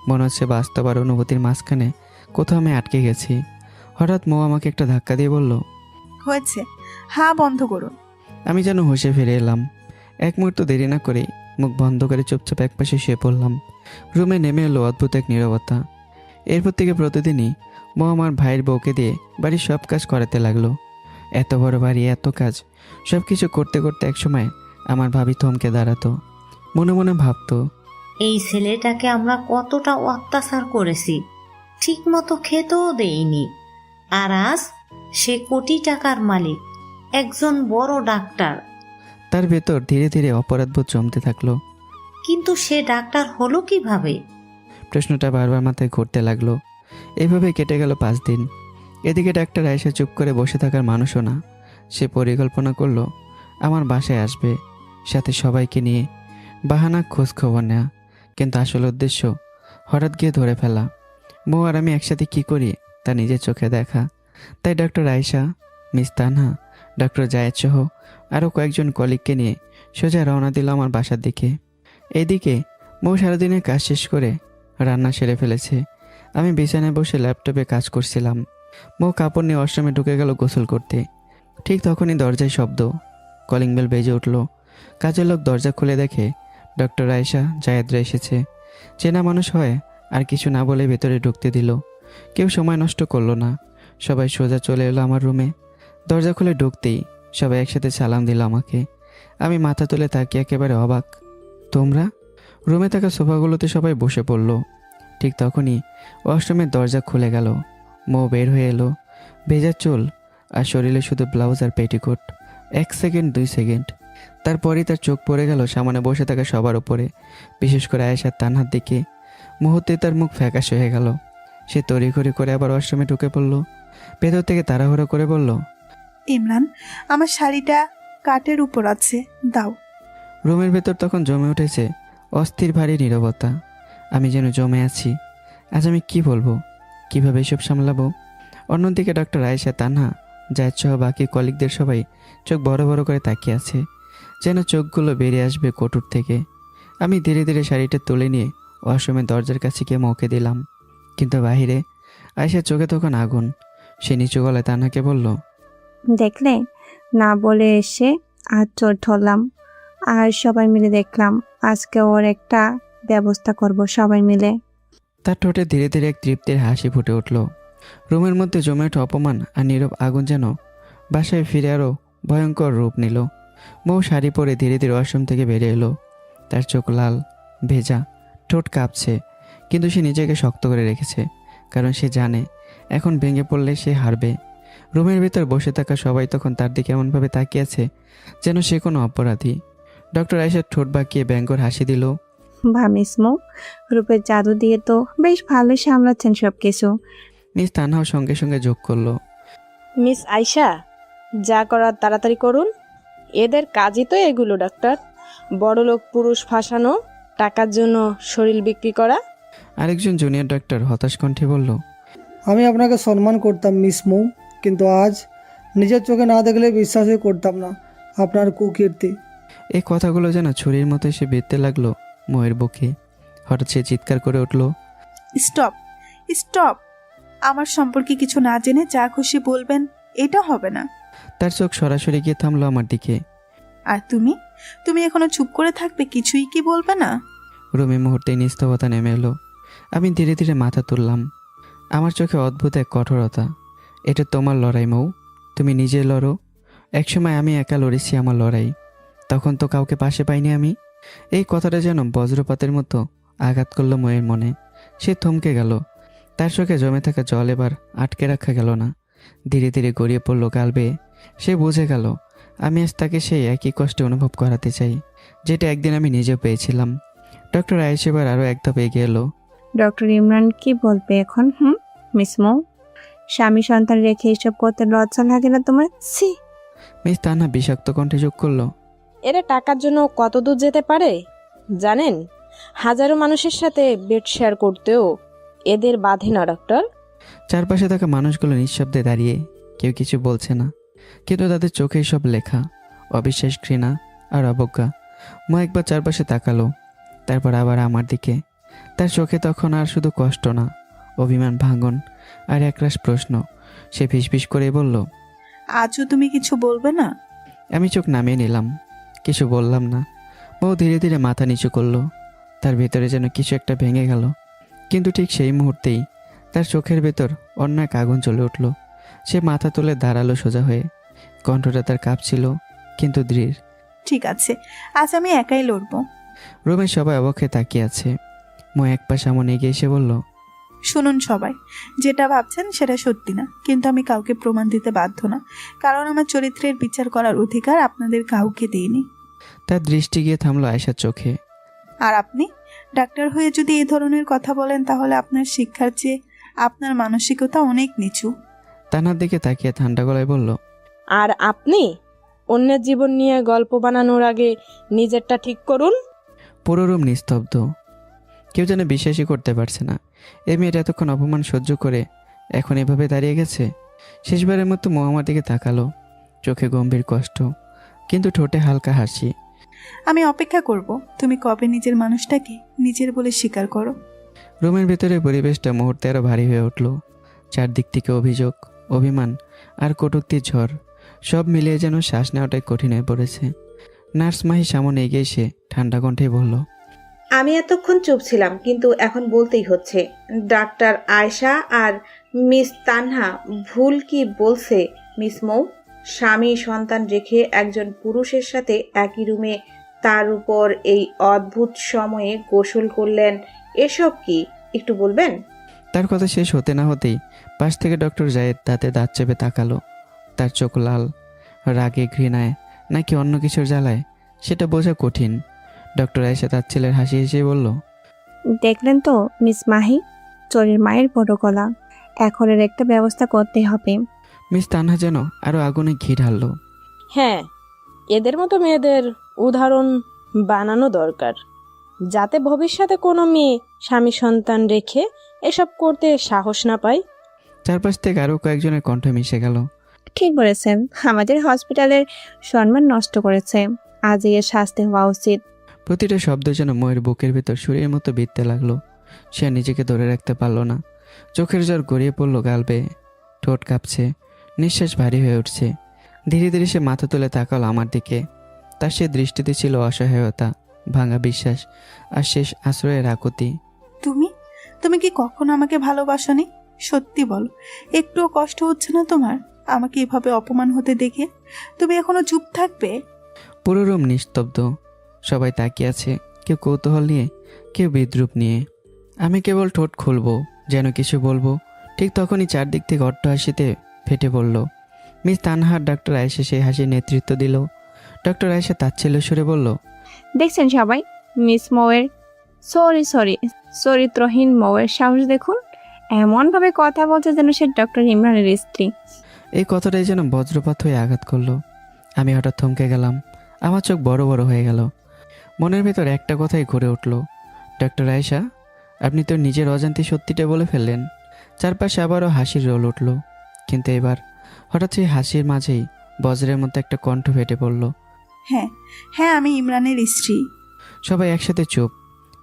মনে হচ্ছে বাস্তব আর অনুভূতির মাঝখানে কোথাও আমি আটকে গেছি। হঠাৎ মৌ আমাকে একটা ধাক্কা দিয়ে বলল, হয়েছে, হা বন্ধ করো। আমি যেন হুঁশে ফিরে এলাম। এক মুহূর্ত দেরি না করে মুখ বন্ধ করে চুপচাপ একপাশে শুয়ে পড়লাম। রুমে নেমে এলো অদ্ভুত এক নীরবতা। এরপর থেকে প্রতিদিনই মৌ আমার ভাইয়ের বউকে দিয়ে বাড়ির সব কাজ করাতে লাগলো। এত বড় বাড়ি, এত কাজ, সব কিছু করতে করতে একসময় আমার ভাবি থমকে দাঁড়াতো। মনে মনে ভাবতো, এই ছেলেটাকে আমরা কতটা অত্যাচার করেছি, ঠিক মতো খেতেও দেইনি, আর আজ সে কোটি টাকার মালিক, একজন বড় ডাক্তার। তার ভেতর ধীরে ধীরে অপরাধবোধ জমতে থাকলো। কিন্তু সে ডাক্তার হলো কিভাবে? প্রশ্নটা বারবার মাথায় ঘুরতে লাগলো। এইভাবে কেটে গেল 5 দিন। এদিকে ডাক্তার আয়েশা চুপ করে বসে থাকার মানুষও না। সে পরিকল্পনা করলো আমার বাসায় আসবে, সাথে সবাইকে নিয়ে বাহানা খোঁজ খবর নেওয়া, কিন্তু আসল উদ্দেশ্য হঠাৎ গিয়ে ধরে ফেলা। মৌ আর আমি একসাথে কি করি তা নিজের চোখে দেখা। তাই doctor Ayesha, miss Tanha, doctor Zayed সহ আরও কয়েকজন কলিগকে নিয়ে সোজা রওনা দিল আমার বাসার দিকে। এইদিকে মৌ সারাদিনের কাজ শেষ করে রান্না সেরে ফেলেছে। আমি বিছানায় বসে ল্যাপটপে কাজ করছিলাম। মৌ কাপড় নিয়ে ওয়াশরুমে ঢুকে গেল গোসল করতে। ঠিক তখনই দরজায় শব্দ, কলিং বেল বেজে উঠল। কাজের লোক দরজা খুলে দেখে ডক্টর আয়েশা জায়েদরা এসেছে। চেনা মানুষ হয় আর কিছু না বলে ভেতরে ঢুকতে দিল। কেউ সময় নষ্ট করলো না, সবাই সোজা চলে এলো আমার রুমে। দরজা খুলে ঢুকতেই সবাই একসাথে সালাম দিল আমাকে। আমি মাথা তুলে তাকিয়ে একেবারে অবাক। তোমরা? রুমে থাকা সোফাগুলোতে সবাই বসে পড়ল। ঠিক তখনই ওয়াশরুমের দরজা খুলে গেল। মৌ বের হয়ে এলো, ভেজা চুল আর শরীরে শুধু ব্লাউজ আর পেটিকোট। 1 সেকেন্ড 2 সেকেন্ড, তারপরেই তার চোখ পড়ে গেল সামনে বসে থাকা সবার উপরে, বিশেষ করে আয়েশার তানহার দিকে। মুহূর্তে তার মুখ ফ্যাকাশ হয়ে গেল। সে তড়িঘড়ি করে আবার ওয়াশরুমে ঢুকে পড়ল। ভেতর থেকে তাড়াহুড়ো করে বলল, ইমরান, আমার শাড়িটা কাটের উপর আছে, দাও। রুমের ভেতর তখন জমে উঠেছে অস্থির ভারী নীরবতা। আমি যেন জমে আছি। আজ আমি কি বলবো, কিভাবে এসব সামলাবো? অন্যদিকে ডক্টর আয়েশা, তানহা, জায়েদ সহ বাকি কলিগদের সবাই চোখ বড় বড় করে তাকিয়ে আছে, যেন চোখগুলো বেরিয়ে আসবে কটুর থেকে। আমি ধীরে ধীরে শাড়িটা তুলে নিয়ে ওয়াশরুমের দরজার কাছে গিয়ে মৌকে দিলাম, কিন্তু বাহিরে আয়েশার চোখে তখন আগুন। সে নিচু গলায় তানহাকে বলল, দেখলে, না বলে এসে আর চোট ধরলাম, আর সবাই মিলে দেখলাম আজকে ওর একটা ব্যবস্থা করব সবাই মিলে। তার ঠোঁটে ধীরে ধীরে এক তৃপ্তির হাসি ফুটে উঠল। রুমের মধ্যে জমে ওঠা অপমান আর নীরব আগুন যেন বাসায় ফিরে আরও ভয়ঙ্কর রূপ নিল। মৌ শাড়ি পরে ধীরে ধীরে ওয়াশরুম থেকে বেরিয়ে এলো। তার চোখ লাল, ভেজা, ঠোঁট কাঁপছে, কিন্তু সে নিজেকে শক্ত করে রেখেছে, কারণ সে জানে এখন ভেঙে পড়লে সে হারবে। রুমের ভেতর বসে থাকা সবাই তখন তার দিকে এমনভাবে তাকিয়ে আছে যেন সে কোনো অপরাধী। ডক্টর আয়েশার ঠোঁট বাঁকিয়ে ব্যঙ্গর হাসি দিল। বা মিস মৌ, রূপের জাদু দিয়ে তো বেশ ভালোই সামলাচ্ছেন সব কিছু। মিস তানহাও সঙ্গে সঙ্গে যোগ করলো, মিস আয়শা, যা করার তাড়াতাড়ি করুন। এদের কাজই তো এগুলো ডাক্তার, বড়লোক পুরুষ ফাঁসানো, টাকার জন্য শরীর বিক্রি করা। আরেকজন জুনিয়র ডক্টর হতাশ কণ্ঠে বলল, আমি আপনাকে সম্মান করতাম মিস মৌ, কিন্তু আজ নিজের চোখে না দেখলে বিশ্বাসই করতাম না আপনার কুকীর্তি। এই কথাগুলো যেন ছুরির মতো এসে বেঁধতে লাগলো ময়ের বুকে। হঠাৎ সে চিৎকার করে উঠল, স্টপ, স্টপ! আমার সম্পর্কে কিছু না জেনে যা খুশি বলবেন, এটা হবে না। তার চোখ সরাসরি গিয়ে থামলো আমার দিকে। আর তুমি তুমি এখনো চুপ করে থাকবে, কিছুই কি বলবে না? রুমে মুহূর্তেই নিস্তবতা নেমে এলো। আমি ধীরে ধীরে মাথা তুললাম। আমার চোখে অদ্ভুত এক কঠোরতা। এটা তোমার লড়াই মৌ, তুমি নিজে লড়ো। একসময় আমি একা লড়েছি আমার লড়াই, তখন তো কাউকে পাশে পাইনি আমি। এই কথাটা যেন বজ্রপাতের মতো আঘাত করলো ময়ের মনে। সে থমকে গেল। তার চোখে জমে থাকা জল এবার আটকে রাখা গেল না, ধীরে ধীরে গড়িয়ে পড়লো গাল বেয়ে। সে বুঝে গেল আমি আজ তাকে সেই একই কষ্টে অনুভব করাতে চাই, যেটা একদিন আমি নিজেও পেয়েছিলাম। ডক্টর আয়েশা এবার আরও এক ধাপ এগিয়ে এলো। ডক্টর ইমরান কি বলবে এখন? মিস মৌ, স্বামী সন্তান রেখে এসব করতে লজ্জা লাগে না তোমার? সি! মিস তানহা বিষাক্ত কণ্ঠে যোগ করলো, এরা টাকার জন্য কত দূর যেতে পারে জানেন? হাজারো মানুষের সাথে বেড শেয়ার করতেও এদের বাধে না ডক্টর। চারপাশে থাকা মানুষগুলো নিঃশব্দে দাঁড়িয়ে, কেউ কিছু বলছে না, কিন্তু তাদের চোখেই সব লেখা অবিশ্বাস, ঘৃণা আর অবজ্ঞা। মা একবার চারপাশে তাকালো, তারপর আবার আমার দিকে। তার চোখে তখন আর শুধু কষ্ট না, অভিমান, ভাঙন আর একরাশ প্রশ্ন। সে ফিসফিস করে বলল, আজও তুমি কিছু বলবে না? আমি চোখ নামিয়ে নিলাম, কিছু বললাম না। বউ ধীরে ধীরে মাথা নিচু করলো। তার ভেতরে যেন কিছু একটা ভেঙে গেল, কিন্তু ঠিক সেই মুহূর্তেই তার চোখের ভেতর অন্য এক আগুন জ্বলে উঠল। সে মাথা তুলে দাঁড়ালো সোজা হয়ে। কণ্ঠটা তার কাঁপছিল, কিন্তু দৃঢ়। ঠিক আছে, আজ আমি একাই লড়বো। রুমের সবাই অবাক হয়ে তাকিয়ে আছে। মো এক পা সামনে এগিয়ে এসে বলল, শুনুন সবাই, যেটা ভাবছেন সেটা সত্যি না, কিন্তু আমি কাউকে প্রমাণ দিতে বাধ্য না, কারণ আমার চরিত্রের বিচার করার অধিকার আপনাদের কাউকে দিইনি। তার দৃষ্টি গিয়ে থামলো আয়েশার চোখে। আর আপনি ডাক্তার হয়ে যদি এই ধরনের কথা বলেন, তাহলে আপনার শিক্ষার চেয়ে আপনার মানসিকতা অনেক নিচু। তানার দিকে তাকিয়ে ঠান্ডা গলায় বলল, আর আপনি অন্যের জীবন নিয়ে গল্প বানানোর আগে নিজেরটা ঠিক করুন। পুরো রুম নিস্তব্ধ। কেউ যেন বিশ্বাসই করতে পারছে না এই মেয়েটা এতক্ষণ অপমান সহ্য করে এখন এভাবে দাঁড়িয়ে গেছে। শেষবারের মতো মো আমার দিকে তাকালো, চোখে গম্ভীর কষ্ট, কিন্তু ঠোঁটে হালকা হাসি। আমি অপেক্ষা করব তুমি কবে নিজের মানুষটাকে নিজের বলে স্বীকার করো। রুমের ভেতরে পরিবেশটা মুহূর্তে আরও ভারী হয়ে উঠল। চারদিক থেকে অভিযোগ, অভিমান আর কটূক্তির ঝড়, সব মিলিয়ে যেন শ্বাস নেওয়াটাই কঠিন হয়ে পড়েছে। নার্স মাহি সামনে এগিয়ে এসে ঠান্ডা কণ্ঠে বলল, আমি এতক্ষণ চুপ ছিলাম, কিন্তু এখন বলতেই হচ্ছে। ডাক্তার আয়শা আর মিস তানহা ভুল কি বলছে মিস মৌ? স্বামী সন্তান রেখে একজন পুরুষের সাথে একই রুমে, তার উপর এই অদ্ভুত সময়ে গোসল করলেন, এসব কি একটু বলবেন? তার কথা শেষ হতে না হতেই পাশ থেকে ডক্টর জায়েদ দাঁতে দাঁত চেপে তাকালো। তার চোখ লাল, রাগে, ঘৃণায় নাকি অন্য কিছুর জ্বালায় সেটা বোঝা কঠিন। ডক্টর আয়েশা তার ছেলের হাসি হেসে বলল, দেখলেন তো মিস মাহি, চোরের মায়ের বড় গলা, এখন এর একটা ব্যবস্থা করতে হবে। মিস তানহা যেন আরও আগুনে ঘি ঢাললো। হ্যাঁ, এদের মতো মেয়েদের উদাহরণ বানানো দরকার। যাতে ভবিষ্যতে কোনো মেয়ে স্বামী সন্তান রেখে এসব করতে সাহস না পায়। চারপাশ থেকে আরও কয়েকজনের কণ্ঠ মিশে গেল। ঠিক বলেছেন, আমাদের হসপিটালের সম্মান নষ্ট করেছে, আজ এর শাস্তি হওয়া উচিত। প্রতিটা শব্দ যেন ময়ের বুকের ভেতর সুরের মতো বিঁধতে লাগলো। সে আর নিজেকে ধরে রাখতে পারল না। চোখের জল গড়িয়ে পড়ল গাল বেয়ে, ঠোঁট কাঁপছে, নিঃশ্বাস ভারী হয়ে উঠছে। ধীরে ধীরে সে মাথা তুলে তাকালো আমার দিকে। তার সে দৃষ্টিতে ছিল অসহায়তা, ভাঙা বিশ্বাস আর শেষ আশ্রয়ের আকুতি। তুমি তুমি কি কখনো আমাকে ভালোবাসোনি? সত্যি বলো, একটুও কষ্ট হচ্ছে না তোমার আমাকে এভাবে অপমান হতে দেখে? তুমি এখনো চুপ থাকবে? পুরো রুম নিস্তব্ধ, সবাই তাকিয়ে আছে, কেউ কৌতূহল নিয়ে, কেউ বিদ্রুপ নিয়ে। আমি কেবল ঠোঁট খুলবো যেন কিছু বলবো, ঠিক তখনই চারদিক থেকে অট্ট হাসিতে ফেটে পড়ল। মিস তানহার ডাক্তার আয়েশা সেই হাসির নেতৃত্ব দিল। ডক্টর আয়েশা তাচ্ছিল্য সুরে বলল, দেখছেন সবাই, মিস মৌয়ের চরিত্রহীন মৌয়ের সাহস দেখুন, এমনভাবে কথা বলছে যেন সে ডক্টর ইমরানের স্ত্রী। এই কথাটাই যেন বজ্রপাত হয়ে আঘাত করলো। আমি হঠাৎ থমকে গেলাম, আমার চোখ বড় বড় হয়ে গেল। মনের ভেতর একটা কথাই ঘুরে উঠল, ডক্টর আয়েশা, আপনি তো নিজের অজান্তে সত্যিটা বলে ফেললেন। চারপাশে আবারও হাসির রোল উঠল, কিন্তু এবার হঠাৎ সেই হাসির মাঝেই বজ্রের মতো একটা কণ্ঠ ফেটে পড়ল। হ্যাঁ হ্যাঁ, আমি ইমরানের স্ত্রী। সবাই একসাথে চুপ।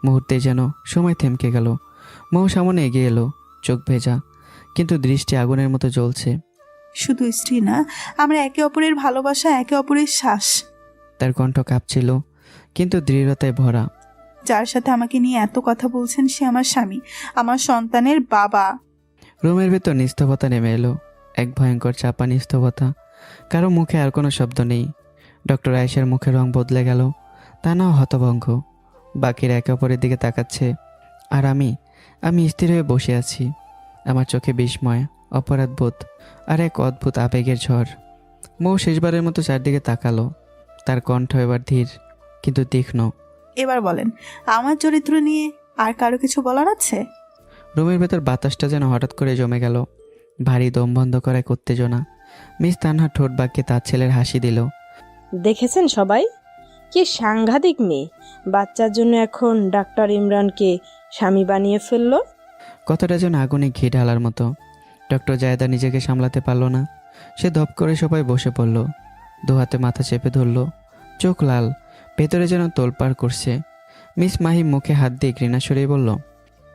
মুহূর্তে যেন সময় থমকে গেল। মৌ সামনে এগিয়ে এলো, চোখ ভেজা, কিন্তু দৃষ্টি আগুনের মতো জ্বলছে। শুধু স্ত্রী না, আমরা একে অপরের ভালোবাসা, একে অপরের শ্বাস। তার কণ্ঠ কাঁপছিল, কিন্তু দৃঢ়তায় ভরা। যার সাথে আমাকে নিয়ে এত কথা বলছেন সে আমার স্বামী, আমার সন্তানের বাবা। রুমের ভেতর নিস্তবতা নেমে এলো, এক ভয়ঙ্কর চাপা নিস্তবতা। কারো মুখে আর কোনো শব্দ নেই। ডক্টর আয়েশার মুখের রং বদলে গেল, তা না হতভঙ্গ। বাকিরা একে অপরের দিকে তাকাচ্ছে, আর আমি স্থির হয়ে বসে আছি। আমার চোখে বিস্ময়, অপরাধবোধ আর এক অদ্ভুত আবেগের ঝড়। মৌ শেষবারের মতো চারদিকে তাকালো, তার কণ্ঠ এবার ধীর কিন্তু তীক্ষ্ণ। এবার বলেন, আমার চরিত্র নিয়ে আর কারো কিছু বলার আছে? রুমের ভেতর বাতাসটা যেন হঠাৎ করে জমে গেল, ভারী দম বন্ধ করা এক উত্তেজনা। মিস তানহা ঠোঁট বাঁকিয়ে তার ছেলের হাসি দিল। দেখেছেন সবাই, কি সাংঘাতিক মেয়ে, বাচ্চার জন্য এখন ডাক্তার ইমরানকে স্বামী বানিয়ে ফেললো। কথাটা যেন আগুনে ঘি ঢালার মতো। ডক্টর জায়েদা নিজেকে সামলাতে পারল না, সে ধপ করে সবাই বসে পড়ল, দু হাতে মাথা চেপে ধরল, চোখ লাল, ভেতরে যেন তোলপাড় করছে। মিস মাহি মুখে হাত দিয়ে ঘৃণা সরিয়ে বলল,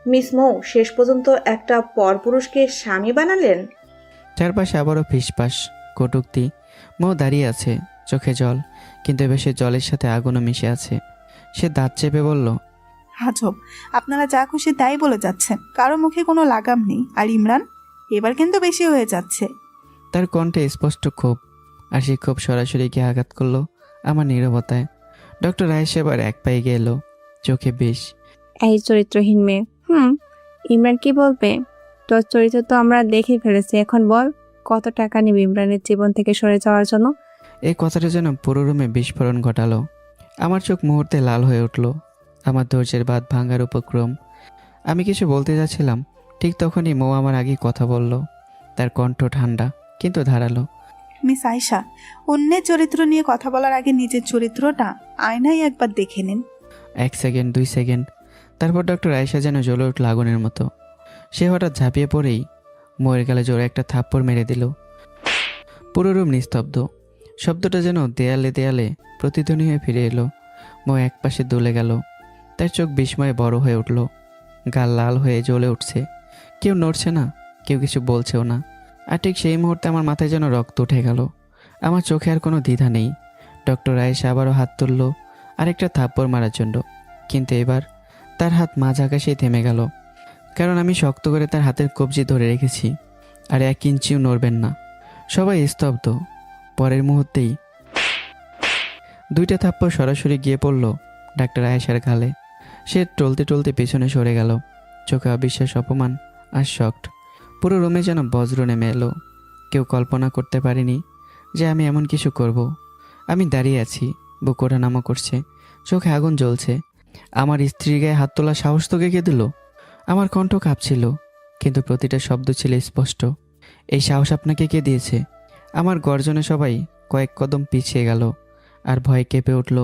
মিস মৌ শেষ পর্যন্ত একটা পরপুরুষকে স্বামী বানালেন? চারপাশে আবারও ফিসফাস, কটূক্তি। মৌ দাঁড়িয়ে আছে, চোখে জল, কিন্তু এবার সে জলের সাথে আগুনও মিশে আছে। সে দাঁত চেপে বলল, আজব, আপনারা যা খুশি তাই বলে যাচ্ছেন, কারো মুখে কোনো লাগাম নেই। আর ইমরান, এবার কিন্তু বেশি হয়ে যাচ্ছে। তার কণ্ঠে স্পষ্ট ক্ষোভ, আর সেই ক্ষোভ সরাসরি গিয়ে আঘাত করলো আমার নীরবতায়। ডক্টর আয়েশা এবার এক পায়ে গেল, চোখে বিষ। এই চরিত্রহীন মেয়ে, ইমরান কি বলবে? তোর চরিত্র তো আমরা দেখে ফেলেছি, এখন বল কত টাকা নিবি ইমরানের জীবন থেকে সরে যাওয়ার জন্য? এই কথাটা যেন পুরো রুমে বিস্ফোরণ ঘটালো। আমার চোখ মুহূর্তে লাল হয়ে উঠল, আমার ধৈর্যের বাঁধ ভাঙার উপক্রম। আমি কিছু বলতে যাচ্ছিলাম, ঠিক তখনই মৌ আমার আগে কথা বলল। তার কণ্ঠ ঠান্ডা কিন্তু ধারালো। মিস আয়েশা, অন্যের চরিত্র নিয়ে কথা বলার আগে নিজের চরিত্রটা আয়নায় একবার দেখে নিন। 1 সেকেন্ড, 2 সেকেন্ড, তারপর ডক্টর আয়েশা যেন জ্বলে উঠল আগুনের মতো। সে হঠাৎ ঝাঁপিয়ে পড়েই ময়ের গালে জোরে একটা থাপ্পড় মেরে দিল। পুরো রুম নিস্তব্ধ, শব্দটা যেন দেয়ালে দেয়ালে প্রতিধ্বনি হয়ে ফিরে এলো। মৌ এক পাশে দুলে গেল, তার চোখ বিস্ময়ে বড় হয়ে উঠল, গাল লাল হয়ে জ্বলে উঠছে। কেউ নড়ছে না, কেউ কিছু বলছেও না। আর ঠিক সেই মুহূর্তে আমার মাথায় যেন রক্ত উঠে গেল। আমার চোখে আর কোনো দ্বিধা নেই। ডক্টর আয়েশা আবারও হাত তুলল আরেকটা থাপ্পড় মারার জন্য, কিন্তু এবার তার হাত মাঝ আকাশেই থেমে গেল, কারণ আমি শক্ত করে তার হাতের কবজি ধরে রেখেছি, আর 1 ইঞ্চিও নড়বেন না। সবাই স্তব্ধ। পরের মুহূর্তেই 2টা থাপ্পড় সরাসরি গিয়ে পড়ল ডাক্তার আয়েশার গালে। সে টলতে টলতে পেছনে সরে গেল, চোখে অবিশ্বাস, অপমান আর শকড। পুরো রুমে যেন বজ্র নেমে এলো। কেউ কল্পনা করতে পারেনি যে আমি এমন কিছু করব। আমি দাঁড়িয়ে আছি, বুক ওঠানামা করছে, চোখে আগুন জ্বলছে। আমার স্ত্রীর গায়ে হাত তোলার সাহস তোকে কে দিল? আমার কণ্ঠ কাঁপছিল, কিন্তু প্রতিটা শব্দ ছিল স্পষ্ট। এই সাহস আপনাকে কে দিয়েছে? আমার গর্জনে সবাই কয়েক কদম পিছিয়ে গেল, আর ভয়ে কেঁপে উঠল।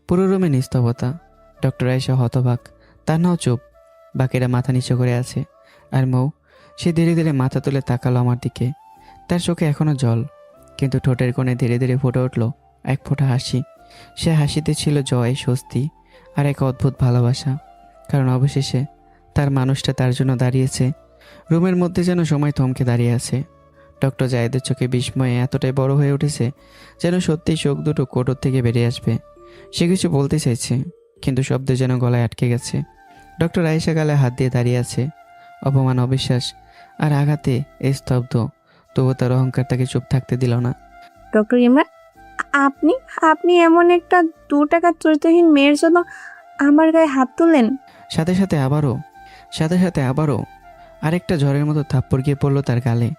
পুরো রুমে নিস্তবতা, ডক্টর আয়েশা হতবাক, তান্নাও চুপ, বাকিরা মাথা নিচু করে আছে। আর মৌ, সে ধীরে ধীরে মাথা তুলে তাকালো আমার দিকে। তার চোখে এখনো জল, কিন্তু ঠোঁটের কোণে ধীরে ধীরে ফুটে উঠল এক ফোঁটা হাসি। সে হাসিতে ছিল জয়, স্বস্তি আর এক অদ্ভুত ভালোবাসা। কারণ অবশেষে তার মানুষটা তার জন্য দাঁড়িয়েছে। রুমের মধ্যে যেন সময় থমকে দাঁড়িয়ে আছে। ডক্টর জায়েদের চোখে বিস্ময়ে এতটাই বড় হয়ে উঠেছে যেন সত্যিই চোখ দুটো কোটর থেকে বেরিয়ে আসবে। সে কিছু বলতে চাইছে, কিন্তু শব্দ যেন গলায় আটকে গেছে। ডক্টর আয়েশা গালে হাত দিয়ে দাঁড়িয়ে আছে, অপমান, অবিশ্বাস আর আঘাতে স্তব্ধ। তবু তার অহংকার তাকে চুপ থাকতে দিল না। ডক্টর ইমরান, আপনি আপনি এমন একটা 2 টাকার চরিত্রহীন মেয়ের জন্য আমার গায়ে হাত তুললেন? সাথে সাথে আবারও আরেকটা ঝড়ের মতো থাপ্পড় গিয়ে পড়লো তার গালে।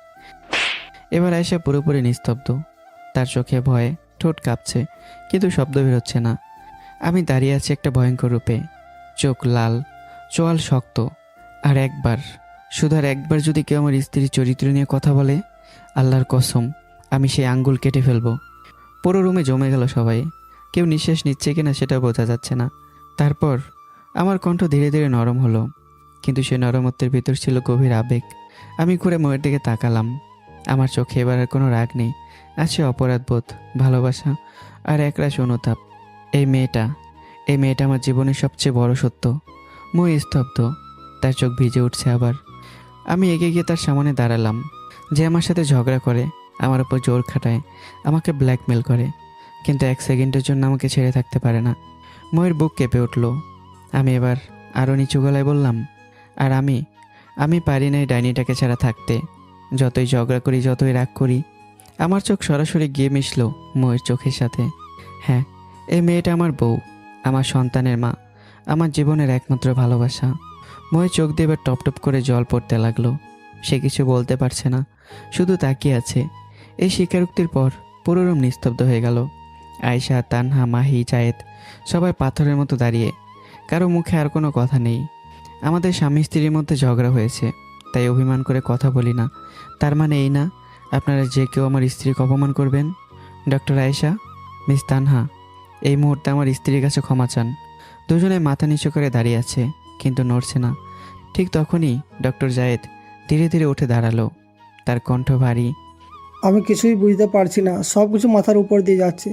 এবার আয়েশা পুরোপুরি নিস্তব্ধ, তার চোখে ভয়ে ঠোঁট কাঁপছে, কিন্তু শব্দ বেরোচ্ছে না। আমি দাঁড়িয়ে আছি একটা ভয়ঙ্কর রূপে, চোখ লাল, চোয়াল শক্ত। আর একবার, শুধু আর একবার যদি কেউ আমার স্ত্রীর চরিত্র নিয়ে কথা বলে, আল্লাহর কসম আমি সেই আঙ্গুল কেটে ফেলবো। পুরো রুমে জমে গেল সবাই, কেউ নিঃশ্বাস নিচ্ছে কিনা সেটা বোঝা যাচ্ছে না। তারপর আমার কণ্ঠ ধীরে ধীরে নরম হলো, কিন্তু সে নরমত্বের ভিতর ছিল গভীর আবেগ। আমি ঘুরে ময়ের দিকে তাকালাম। আমার চোখে এবার আর কোনো রাগ নেই, আছে অপরাধবোধ, ভালোবাসা আর একরাশ অনুতাপ। এই মেয়েটা আমার জীবনের সবচেয়ে বড় সত্য। মই স্তব্ধ, তার চোখ ভিজে উঠছে আবার। আমি এগিয়ে গিয়ে তার সামনে দাঁড়ালাম। যে আমার সাথে ঝগড়া করে, আমার উপর জোর খাটায়, আমাকে ব্ল্যাকমেল করে, কিন্তু 1 সেকেন্ডের জন্য আমাকে ছেড়ে থাকতে পারে না। ময়ের বুক কেঁপে উঠল। আমি এবার আরও নিচু গলায় বললাম, আর আমি পারি না এই ডাইনিটাকে ছাড়া থাকতে। যতই ঝগড়া করি, যতই রাগ করি, আমার চোখ সরাসরি গিয়ে মিশল ময়ের চোখের সাথে। হ্যাঁ, এই মেয়েটা আমার বউ, আমার সন্তানের মা, আমার জীবনের একমাত্র ভালোবাসা। ময়ের চোখ দিয়ে এবার টপ টপ করে জল পড়তে লাগলো। সে কিছু বলতে পারছে না, শুধু তাকিয়ে আছে। এই স্বীকারোক্তির পর পুরো রুম নিস্তব্ধ হয়ে গেল। আয়েশা, তানহা, মাহি, জায়েদ সবাই পাথরের মতো দাঁড়িয়ে, কারো মুখে আর কোনো কথা নেই। আমাদের স্বামী স্ত্রীর মধ্যে ঝগড়া হয়েছে, তাই অভিমান করে কথা বলি না। তার মানে এই না আপনারা যে কেউ আমার স্ত্রীকে অপমান করবেন। ডক্টর আয়েশা, মিস তানহা, এই মুহূর্তে আমার স্ত্রীর কাছে ক্ষমা চান। দুজনে মাথা নিচু করে দাঁড়িয়ে আছে, কিন্তু নড়ছে না। ঠিক তখনই ডক্টর জায়েদ ধীরে ধীরে উঠে দাঁড়ালো, তার কণ্ঠ ভারী। আমি কিছুই বুঝতে পারছি না, সব কিছু মাথার উপর দিয়ে যাচ্ছে।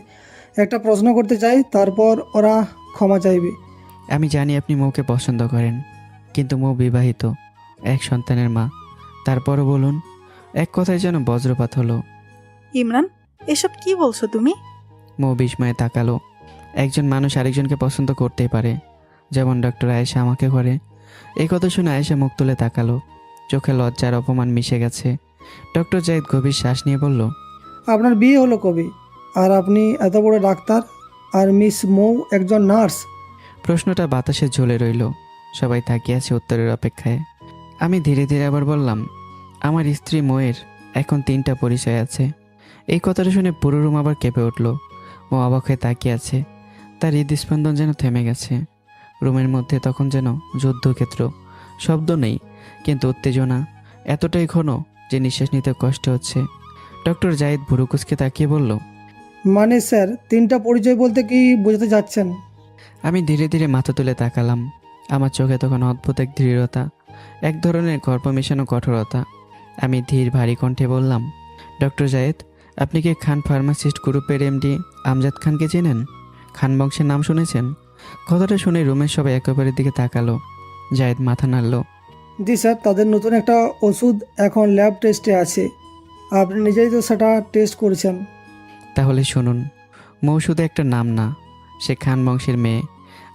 একটা প্রশ্ন করতে চাই, তারপর ওরা ক্ষমা চাইবে। আমি জানি আপনি মৌকে পছন্দ করেন, কিন্তু মৌ বিবাহিত, এক সন্তানের মা। তারপরও বলুন। এক কথায় যেন বজ্রপাত হলো। ইমরান, এসব কি বলছো তুমি? মৌ বিস্ময়ে তাকালো। একজন মানুষ আরেকজনকে পছন্দ করতেই পারে, যেমন ডক্টর আয়েশা আমাকে করে। এই কথা শুনে আয়েশা মুখ তুলে তাকালো, চোখে লজ্জার অপমান মিশে গেছে। ডক্টর জায়েদ গভীর শ্বাস নিয়ে বলল, আপনার বিয়ে হলো কবে? আর আপনি এত বড় ডাক্তার, আর মিস মৌ একজন নার্স। প্রশ্নটা বাতাসে ঝুলে রইল। সবাই তাকিয়ে আছে উত্তরের অপেক্ষায়। আমি ধীরে ধীরে আবার বললাম, আমার স্ত্রী মৌয়ের এখন 3টা পরিচয় আছে। এই কথাটা শুনে পুরো রুম আবার কেঁপে উঠল। মৌ অবাক হয়ে তাকিয়ে আছে, তার হৃদস্পন্দন যেন থেমে গেছে। রুমের মধ্যে তখন যেন যুদ্ধক্ষেত্র। শব্দ নেই, কিন্তু উত্তেজনা এতটাই ঘন যে নিঃশ্বাস নিতে কষ্ট হচ্ছে। ডক্টর জায়েদ ভুরুকুচকে তাকিয়ে বলল, মানে স্যার, 3টা পরিচয় বলতে কি বোঝাতে যাচ্ছেন? আমি ধীরে ধীরে মাথা তুলে তাকালাম। আমার চোখে তখন অদ্ভুত এক দৃঢ়তা, এক ধরনের গর্ব মেশানো কঠোরতা। আমি ধীর ভারী কণ্ঠে বললাম, ডক্টর জায়েদ, আপনি কি খান ফার্মাসিস্ট গ্রুপের এমডি আমজাদ খানকে চেনেন? খান বংশের নাম শুনেছেন? কথাটা শুনে রুমের সবাই একেবারের দিকে তাকালো। জায়েদ মাথা নাড়ল। জি স্যার, তাদের নতুন একটা ওষুধ এখন ল্যাব টেস্টে আছে। আপনি নিজেই তো সেটা টেস্ট করেছেন। তাহলে শুনুন, মৌ শুধু একটা নাম না, সে খান বংশের মেয়ে,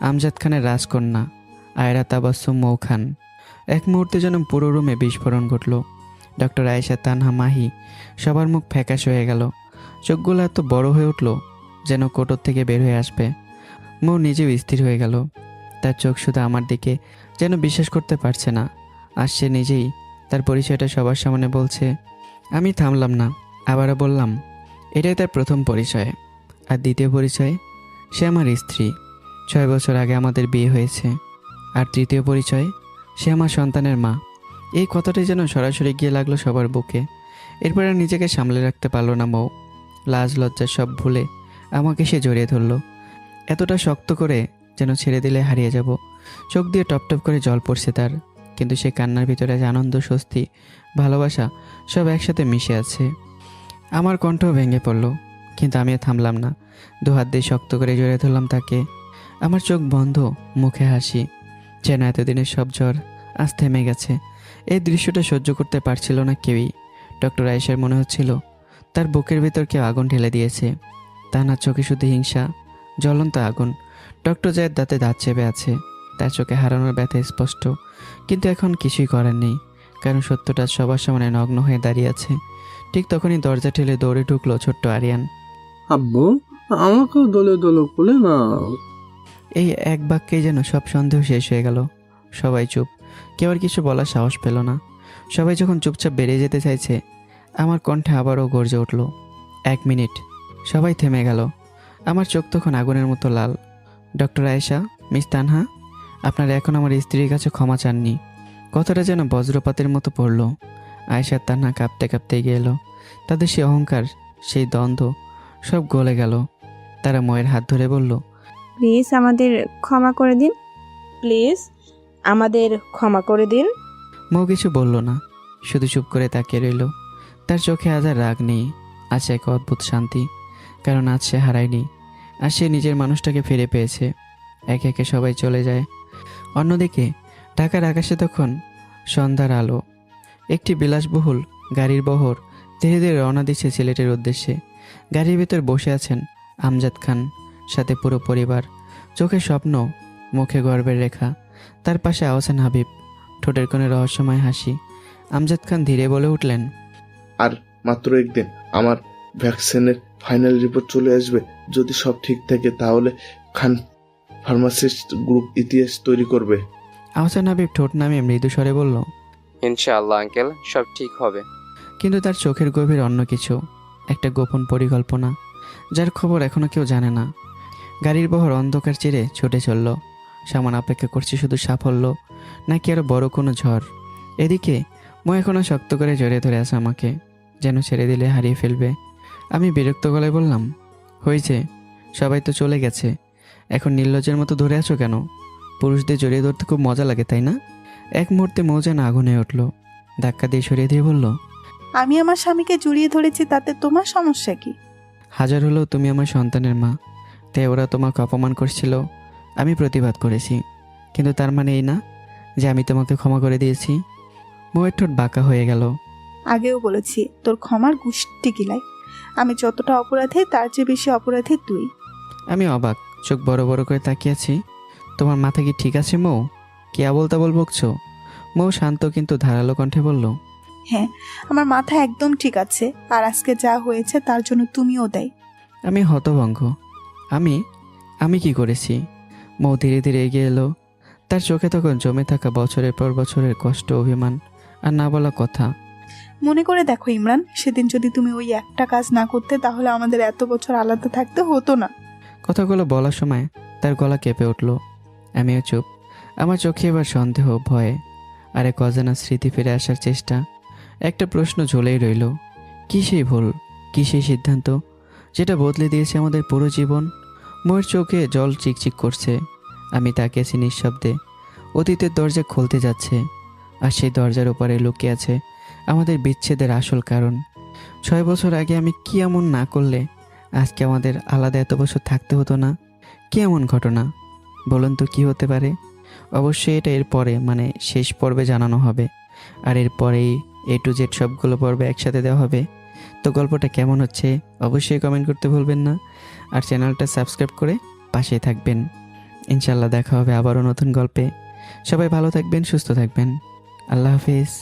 আমজাদ খানের রাজকন্যা আয়রা তাবাসসুম মৌ খান। এক মুহূর্তে যেন পুরো রুমে বিস্ফোরণ ঘটল। ডক্টর আয়েশা, তানহা, মাহি সবার মুখ ফ্যাকাশ হয়ে গেল। চোখগুলো এত বড় হয়ে উঠল যেন কোটর থেকে বের হয়ে আসবে। মৌ নিজেও স্থির হয়ে গেল, তার চোখ শুধু আমার দিকে, যেন বিশ্বাস করতে পারছে না। আর সে নিজেই তার পরিচয়টা সবার সামনে বলছে। আমি থামলাম না, আবারও বললাম, এটাই তার প্রথম পরিচয়। আর দ্বিতীয় পরিচয়, সে আমার স্ত্রী, 6 বছর আগে আমাদের বিয়ে হয়েছে। আর তৃতীয় পরিচয়, সে আমার সন্তানের মা। এই কথাটাই যেন সরাসরি গিয়ে লাগলো সবার বুকে। এরপর আর নিজেকে সামলে রাখতে পারলো না মৌ। লাজ লজ্জা সব ভুলে আমাকে সে জড়িয়ে ধরলো, এতটা শক্ত করে যেন ছেড়ে দিলে হারিয়ে যাব। চোখ দিয়ে টপ টপ করে জল পড়ছে তার, কিন্তু সে কান্নার ভিতরে যে আনন্দ, স্বস্তি, ভালোবাসা সব একসাথে মিশে আছে। আমার কণ্ঠ ভেঙে পড়ল, কিন্তু আমি আর থামলাম না। দু হাত দিয়ে শক্ত করে জড়িয়ে ধরলাম তাকে। আমার চোখ বন্ধ, মুখে হাসি, যেন এতদিনের সব জ্বর আজ থেমে গেছে। এই দৃশ্যটা সহ্য করতে পারছিল না কেউই। ডক্টর আয়েশার মনে হচ্ছিল তার বুকের ভিতর কেউ আগুন ঢেলে দিয়েছে। তার চোখে শুধু হিংসা, জ্বলন্ত আগুন। ডক্টর জায়েদ দাঁতে দাঁত চেপে আছে, তার চোখে হারানোর ব্যথা স্পষ্ট, কিন্তু এখন কিছুই করার নেই, কারণ সত্যটা সবার সামনে নগ্ন হয়ে দাঁড়িয়ে আছে। ঠিক তখনই দরজা ঠেলে দৌড়ে ঢুকলো ছোট্ট আরিয়ান। আব্বু, আমাকেও দলে দলে কোলে না। এই এক বাক্যেই যেন সব সন্দেহ শেষ হয়ে গেল। সবাই চুপ, কেউ আর কিছু বলার সাহস পেল না। সবাই যখন চুপচাপ বেরিয়ে যেতে চাইছে, আমার কণ্ঠে আবারও গর্জে উঠল, 1 মিনিট। সবাই থেমে গেল। আমার চোখ তখন আগুনের মতো লাল। ডক্টর আয়েশা, মিস তানহা, আপনারা এখন আমার স্ত্রীর কাছে ক্ষমা চাননি। কথাটা যেন বজ্রপাতের মতো পড়ল। আয়েশা তানহা কাঁপতে কাঁপতে এগিয়ে এলো। তাদের সেই অহংকার, সেই দ্বন্দ্ব সব গলে গেল। তারা ময়ের হাত ধরে বলল, প্লিজ আমাদের ক্ষমা করে দিন। প্লিজ আমাদের ক্ষমা করে দিন। মৌ কিছু বলল না, শুধু চুপ করে তাকিয়ে রইল। তার চোখে আজ আর রাগ নেই, আছে এক অদ্ভুত শান্তি, কারণ আজ সে হারায়নি, আর সে নিজের মানুষটাকে ফিরে পেয়েছে। একে একে সবাই চলে যায়। অন্যদিকে ঢাকার আকাশে তখন সন্ধ্যার আলো। একটি বিলাসবহুল গাড়ির বহর ধীরে ধীরে রওনা দিচ্ছে সিলেটের উদ্দেশ্যে। গাড়ির ভিতর বসে আছেন আমজাদ খান, সাথে পুরো পরিবার। চোখে স্বপ্ন, মুখে গর্বের রেখা। তার পাশে আহসান হাবিব, ঠোঁটের কোণে রহস্যময় হাসি। আমজাদ খান ধীরে বলে উঠলেন, আর মাত্র একদিন আমার ভ্যাকসিনের ফাইনাল রিপোর্ট চলে আসবে। যদি সব ঠিক থাকে তাহলে খান ফার্মাসিস্ট গ্রুপ ইতিহাস তৈরি করবে। আহসান হাবিব ঠোঁট নামিয়ে মৃদু স্বরে বলল, ইনশাআল্লাহ আঙ্কেল, সব ঠিক হবে। কিন্তু তার চোখের গভীর অন্য কিছু, একটা গোপন পরিকল্পনা, যার খবর এখনো কেউ জানে না। গাড়ির বহর অন্ধকার চিরে ছুটে চলল। সামান অপেক্ষা করছে শুধু সাফল্য, নাকি আরো বড় কোনো ঝড়। এদিকে মই এখনো শক্ত করে জড়িয়ে ধরে আছে আমাকে, যেন ছেড়ে দিলে হারিয়ে ফেলবে। আমি বিরক্ত গলায় বললাম, হয়েছে, সবাই তো চলে গেছে, এখন নির্লজ্জের মতো ধরে আছো কেন? পুরুষদের জড়িয়ে ধরতে খুব মজা লাগে, তাই না? এক মুহূর্তে মৌ যেন আগুন হয়ে উঠল, ধাক্কা দিয়ে সরিয়ে দিয়ে বলল, আমি আমার স্বামীকে জড়িয়ে ধরেছি, তাতে তোমার সমস্যা কি? হাজার হলেও তুমি আমার সন্তানের মা, তাই ওরা তোমাকে অপমান করছিল, আমি প্রতিবাদ করেছি, কিন্তু তার মানে এই না যে আমি তোমাকে ক্ষমা করে দিয়েছি। মৌয়ের ঠোঁট বাঁকা হয়ে গেল। আগেও বলেছি, তোর ক্ষমার গুষ্টি কিলাই। আমি যতটা অপরাধী তার চেয়ে বেশি অপরাধী তুই। আমি অবাক, চোখ বড় বড় করে তাকিয়েছি। তোমার মাথা কি ঠিক আছে মৌ? কি আবল তাবল বকছো? মৌ শান্ত কিন্তু ধারালো কণ্ঠে বলল, হ্যাঁ, আমার মাথা একদম ঠিক আছে, আর আজকে যা হয়েছে তার জন্য তুমিও দেয়। আমি হতভঙ্গ। আমি কি করেছি? মৌ ধীরে ধীরে এগিয়ে এলো। তার চোখে তখন জমে থাকা বছরের পর বছরের কষ্ট, অভিমান আর না বলা কথা। মনে করে দেখো ইমরান, সেদিন যদি তুমি ওই একটা কাজ না করতে, তাহলে আমাদের এত বছর আলাদা থাকতে হতো না। কথাগুলো বলার সময় তার গলা কেঁপে উঠল। আমিও চুপ। আমার চোখে এবার সন্দেহ, ভয় আর এক অজানা স্মৃতি ফিরে আসার চেষ্টা। একটা প্রশ্ন ঝুলেই রইল, কি সেই ভুল, কি সেই সিদ্ধান্ত যেটা বদলে দিয়েছে আমাদের পুরো জীবন? মোর চোখে জল চিকচিক করছে। আমি তাকিয়েছি নিঃশব্দে। অতীতের দরজা খুলতে যাচ্ছে, আর সেই দরজার ওপারে লুকিয়ে আছে আমাদের বিচ্ছেদের আসল কারণ। 6 বছর আগে আমি কি এমন না করলে আজকে আমাদের আলাদা এত বছর থাকতে হতো না? কি এমন ঘটনা বলুন তো, কি হতে পারে? অবশ্যই এটা এর পরে, মানে শেষ পর্বে জানানো হবে, আর এরপরেই A to Z সবগুলো পর্বে একসাথে দেওয়া হবে। তো গল্পটা কেমন হচ্ছে অবশ্যই কমেন্ট করতে ভুলবেন না, আর চ্যানেলটা সাবস্ক্রাইব করে পাশেই থাকবেন। ইনশাল্লাহ দেখা হবে আবারও নতুন গল্পে। সবাই ভালো থাকবেন, সুস্থ থাকবেন। আল্লাহ হাফিজ।